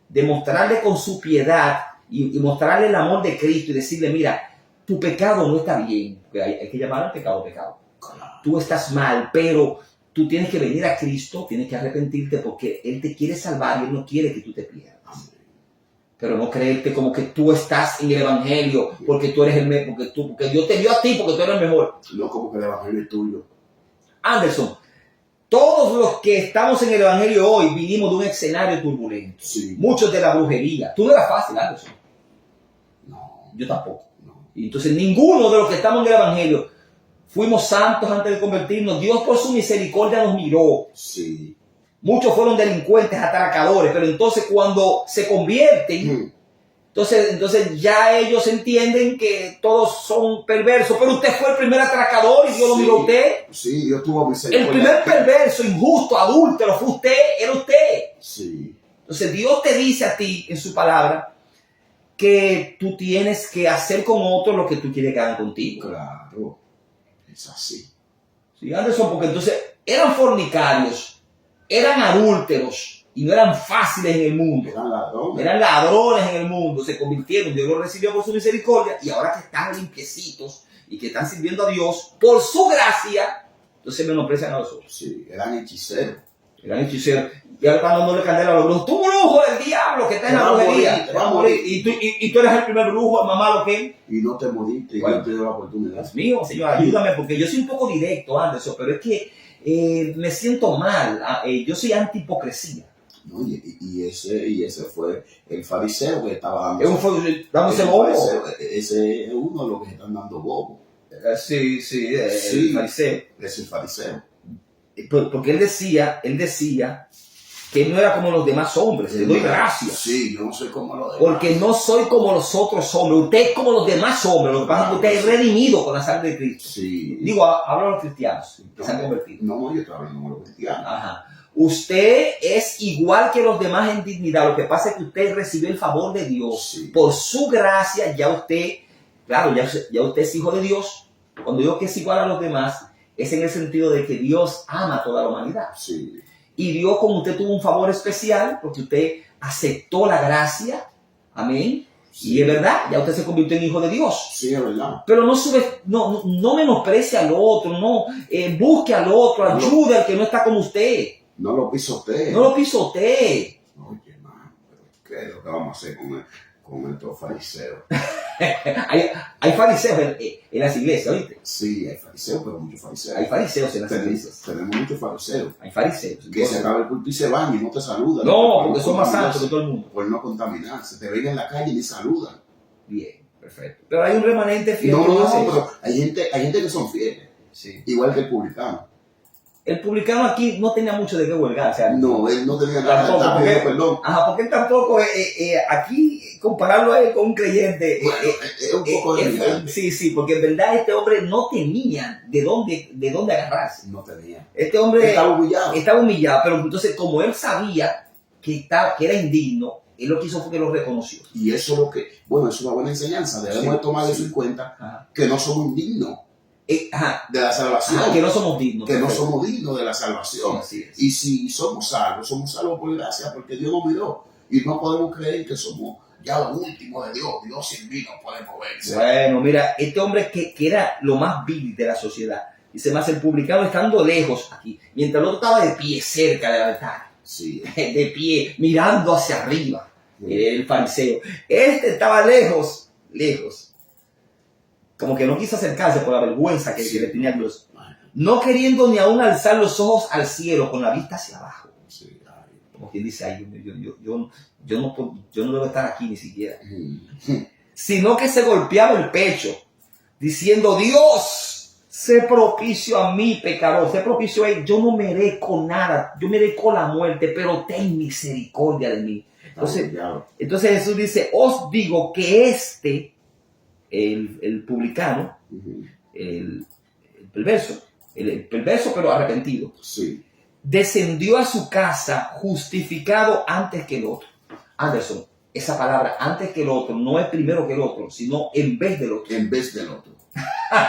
Demostrarle con su piedad y mostrarle el amor de Cristo y decirle, mira, tu pecado no está bien. Hay que llamar al pecado pecado. Claro. Tú estás mal, pero tú tienes que venir a Cristo, tienes que arrepentirte porque Él te quiere salvar y Él no quiere que tú te pierdas. Amén. pero no creerte como que tú estás en el evangelio porque tú eres el mejor, porque Dios te dio a ti porque tú eres el mejor. No como que el evangelio es tuyo. Anderson, todos los que estamos en el evangelio hoy vinimos de un escenario turbulento. Sí. Muchos de la brujería. Tú no eras fácil, Anderson. No, Yo tampoco. no. Y entonces ninguno de los que estamos en el evangelio fuimos santos antes de convertirnos. Dios por su misericordia nos miró. Sí. Muchos fueron delincuentes, atracadores, pero entonces cuando se convierten, entonces ya ellos entienden que todos son perversos. Pero usted fue el primer atracador y Dios lo miró a usted. Sí, Dios tuvo misericordia. El primer perverso, injusto, adúltero fue usted, era usted. Sí. Entonces Dios te dice a ti en su palabra que tú tienes que hacer con otros lo que tú quieres que hagan contigo. Claro. Es así. ¿Sí, Anderson? Porque entonces eran fornicarios, eran adúlteros y no eran fáciles en el mundo. Eran ladrones. Eran ladrones en el mundo, se convirtieron, Dios los recibió por su misericordia y ahora que están limpiecitos y que están sirviendo a Dios por su gracia, entonces menosprecian a nosotros. Sí, eran hechiceros. Eran hechiceros. Y ahora están dándole candela a los brujos. Tú brujo del diablo que está en la brujería. Te va a morir. Y tú eres el primer brujo, mamá, lo que. Y no te moriste y Bueno. Dios te dio la oportunidad. Dios mío, Señor, ayúdame, porque yo soy un poco directo, Anderson, pero es que me siento mal. Yo soy anti-hipocresía. No, y ese fue el fariseo que estaba dando. Dándose El bobo. fariseo, ese es uno de los que están dando bobo. Sí, Sí. el fariseo. Es el fariseo. Porque él decía que él no era como los demás hombres. Le doy gracias. Sí, yo no soy como los demás. Porque no soy como los otros hombres. Usted es como los demás hombres. Lo que pasa es que usted es redimido con la sangre de Cristo. Sí. Digo, hablo a los cristianos que se han convertido. No, yo estoy hablando con los cristianos. Ajá. Usted es igual que los demás en dignidad. Lo que pasa es que usted recibió el favor de Dios. Sí. Por su gracia, ya usted, claro, ya usted es hijo de Dios. Cuando digo que es igual a los demás, es en el sentido de que Dios ama a toda la humanidad. Sí. Y Dios con usted tuvo un favor especial porque usted aceptó la gracia. Amén. Sí. Y es verdad, ya usted se convirtió en hijo de Dios. Sí, es verdad. Pero no menosprecie al otro, no busque al otro, ayude al que no está como usted. No lo pisotee. No lo pisotee. Oye, hermano, pero ¿qué es lo que vamos a hacer con estos fariseos? Hay fariseos en las iglesias, ¿oíste? Sí, hay fariseos, pero muchos fariseos. Hay fariseos en las iglesias. Tenemos muchos fariseos. Hay fariseos. Que se acaba el culto y se van y no te saludan. No, porque son más santos que todo el mundo. Por no contaminarse. Te ven en la calle y ni saludan. Bien, perfecto. Pero hay un remanente fiel. No, que hace eso. pero hay gente que son fieles. Sí. Igual que el publicano. El publicano aquí no tenía mucho de qué huelgar. O sea, No, él no tenía nada. Tampoco, Estaba pidiendo porque- perdón. Ajá, porque él tampoco, aquí compararlo a él con un creyente. Bueno, es un poco de Sí, porque en verdad este hombre no tenía de dónde agarrarse. No tenía. Este hombre Estaba humillado. estaba humillado, pero entonces como él sabía que era indigno, él lo que hizo fue que lo reconoció. Y eso es lo que, bueno, es una buena enseñanza. Debemos Sí, de tomar eso sí. en cuenta, Ajá. que no somos indignos Ajá, de la salvación. que no somos dignos. Que no perfecto. somos dignos de la salvación. Así es. Y si somos salvos por gracia, porque Dios nos miró. Y no podemos creer que somos ya lo último de Dios. Dios sin mí no puede moverse. Bueno, mira, este hombre que era lo más vil de la sociedad, dice más el publicano estando lejos aquí, mientras el otro estaba de pie cerca del altar, Sí. de pie, mirando hacia arriba, el fariseo. Este estaba lejos, como que no quiso acercarse por la vergüenza que Sí. le tenía a Dios, no queriendo ni aún alzar los ojos al cielo con la vista hacia abajo. Sí, ay. Como quien dice, ay, yo no debo estar aquí ni siquiera. Sino que se golpeaba el pecho, diciendo, Dios, sé propicio a mí, pecador, sé propicio a él, yo no merezco nada, yo merezco la muerte, pero ten misericordia de mí. Entonces Jesús dice, os digo que el publicano, el perverso pero arrepentido, Sí. descendió a su casa justificado antes que el otro. Anderson, esa palabra antes que el otro no es primero que el otro, sino en vez del otro. En vez del otro.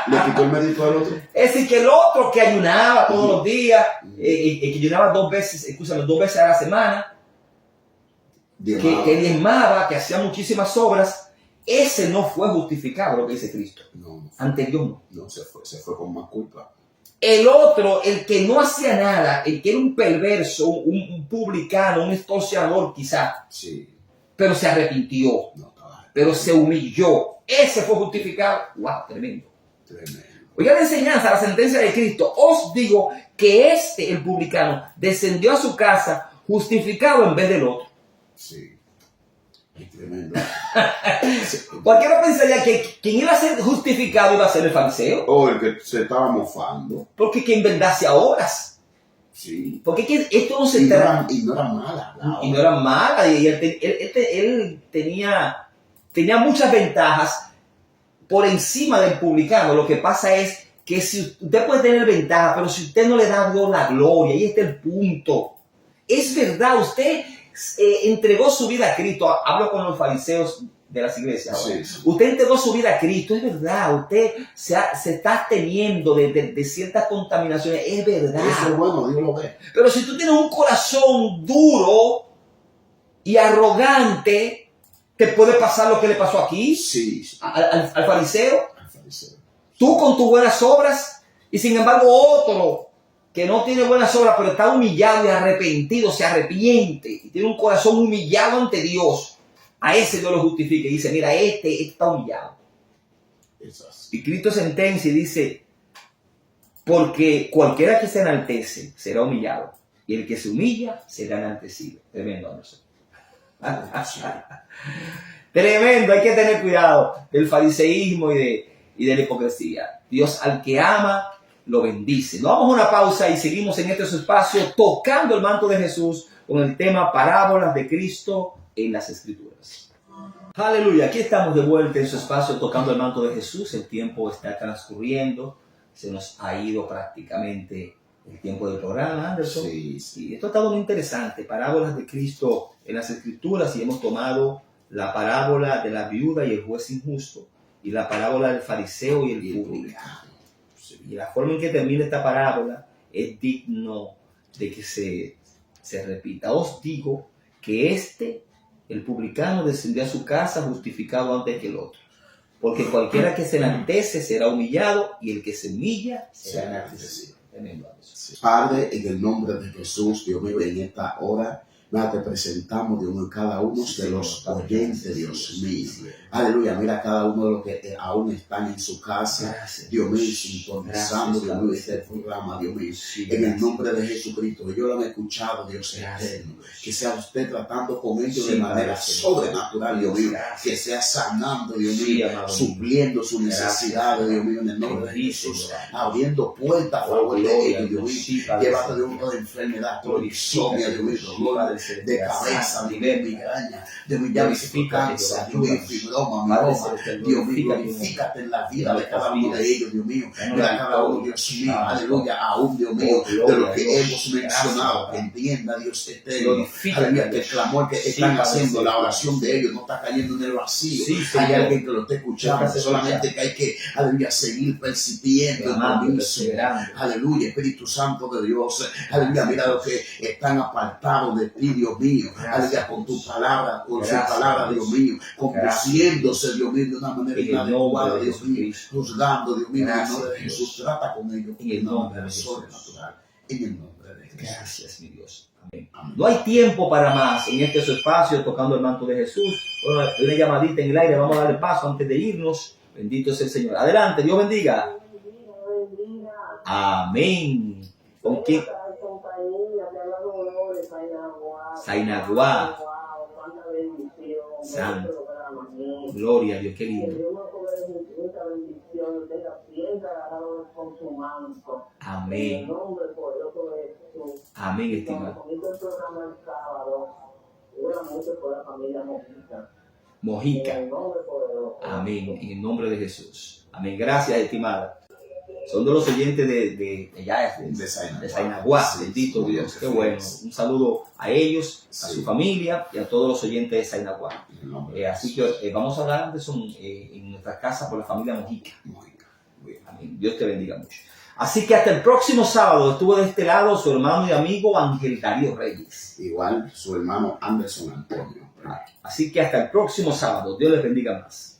Le quitó el mérito al otro. Es decir, que el otro que ayunaba todos los días, que ayunaba dos veces a la semana, que diezmaba, que hacía muchísimas obras, ese no fue justificado, lo que dice Cristo. No, Ante Dios no. no se fue con más culpa. El otro, el que no hacía nada, el que era un perverso, un publicano, un extorsionador quizá, Sí. pero se arrepintió, No estaba pero se humilló. Ese fue justificado. ¡Wow! Tremendo. tremendo. Oiga la enseñanza, la sentencia de Cristo. Os digo que el publicano, descendió a su casa justificado en vez del otro. Sí. Es tremendo. Cualquiera pensaría que quien iba a ser justificado iba a ser el fariseo. O el que se estaba mofando. Porque quien vendase a horas. Sí. Porque esto no se Y no trata. era mala. Y no era mala. Y él tenía muchas ventajas por encima del publicano. Lo que pasa es que si usted puede tener ventaja, pero si usted no le da a Dios la gloria, ahí está el punto. Es verdad, usted entregó su vida a Cristo. Hablo con los fariseos de las iglesias. Sí, sí. Usted entregó su vida a Cristo, es verdad. Usted se está teniendo de ciertas contaminaciones, es verdad. Eso es bueno, Dios lo ve. Pero si tú tienes un corazón duro y arrogante, te puede pasar lo que le pasó aquí Sí, sí. al fariseo. Al fariseo. Tú con tus buenas obras y sin embargo otro que no tiene buenas obras pero está humillado y arrepentido, se arrepiente y tiene un corazón humillado ante Dios. A ese Dios lo justifica y dice, mira, este está humillado. Eso es. Y Cristo sentencia y dice, porque cualquiera que se enaltece será humillado y el que se humilla será enaltecido. Tremendo, Anderson. Tremendo, hay que tener cuidado del fariseísmo y de la hipocresía. Dios al que ama, lo bendice. Nos vamos a una pausa y seguimos en este espacio tocando el manto de Jesús con el tema parábolas de Cristo en las Escrituras. Aleluya, aquí estamos de vuelta en su espacio tocando el manto de Jesús. El tiempo está transcurriendo, se nos ha ido prácticamente el tiempo del programa, Anderson. Sí, sí. Y esto ha estado muy interesante, parábolas de Cristo en las Escrituras, y hemos tomado la parábola de la viuda y el juez injusto, y la parábola del fariseo y el publicano. Y la forma en que termina esta parábola es digno de que se repita. Os digo que el publicano, descendió a su casa justificado antes que el otro. Porque cualquiera que se enaltece será humillado, y el que se humilla será enaltecido. Padre, en el nombre de Jesús, Dios mío, en esta hora, nada, te presentamos, Dios mío, cada uno de los oyentes, Dios mío. Aleluya, mira cada uno de los que aún están en su casa, Dios mío, sintonizando, Dios mío, este programa, Dios mío. En el nombre de Jesucristo, yo lo he escuchado, Dios eterno. Que sea usted tratando con ellos de manera sobrenatural, Dios mío. Que sea sanando, Dios mío, supliendo sus necesidades, Dios mío, en el nombre de Jesús. Abriendo puertas a favor de ellos, Dios mío. Llévate de una enfermedad, de insomnia, Dios mío, dolor de cabeza, de migraña, de cáncer, Dios mío, fibroma, mioma. Dios mío, glorifícate en la vida de cada uno de ellos, Dios mío. Mira cada uno, Dios mío, aleluya, aún, Dios mío, de lo que hemos mencionado, que entienda, Dios eterno, aleluya, que el clamor que están haciendo, la oración de ellos no está cayendo en el vacío. Hay alguien que lo está escuchando, solamente que hay que, aleluya, seguir persistiendo, aleluya, Espíritu Santo de Dios, aleluya, mira los que están apartados de ti, Dios mío, aleluya, con tu palabra, con su palabra, Dios mío, conduciéndose, Dios mío, de una manera inadecuada, Dios mío, juzgando, Dios mío, en el nombre de Jesús, trata con ellos en el nombre de sobrenatural, en el nombre de Jesús. Gracias, mi Dios. Amén. No hay tiempo para más en este su espacio tocando el manto de Jesús. Bueno, hay una llamadita en el aire, vamos a darle paso antes de irnos. Bendito es el Señor. Adelante, Dios bendiga. Amén. ¿Con quién? Sainaguá. Santo. Gloria a Dios, qué lindo. Amén. Amén, estimado. Mojica. Amén. En el nombre de Jesús. Amén. Gracias, estimada. Son de los oyentes de Sainaguá. Bendito Dios. Qué bueno. Un saludo a ellos, a su familia y a todos los oyentes de Sainaguá. Así que vamos a hablar de eso en nuestra casa por la familia Mojica. Amén. Dios te bendiga mucho. Así que hasta el próximo sábado. Estuvo de este lado su hermano y amigo Ángel Darío Reyes. Igual su hermano Anderson Antonio. Así que hasta el próximo sábado. Dios les bendiga más.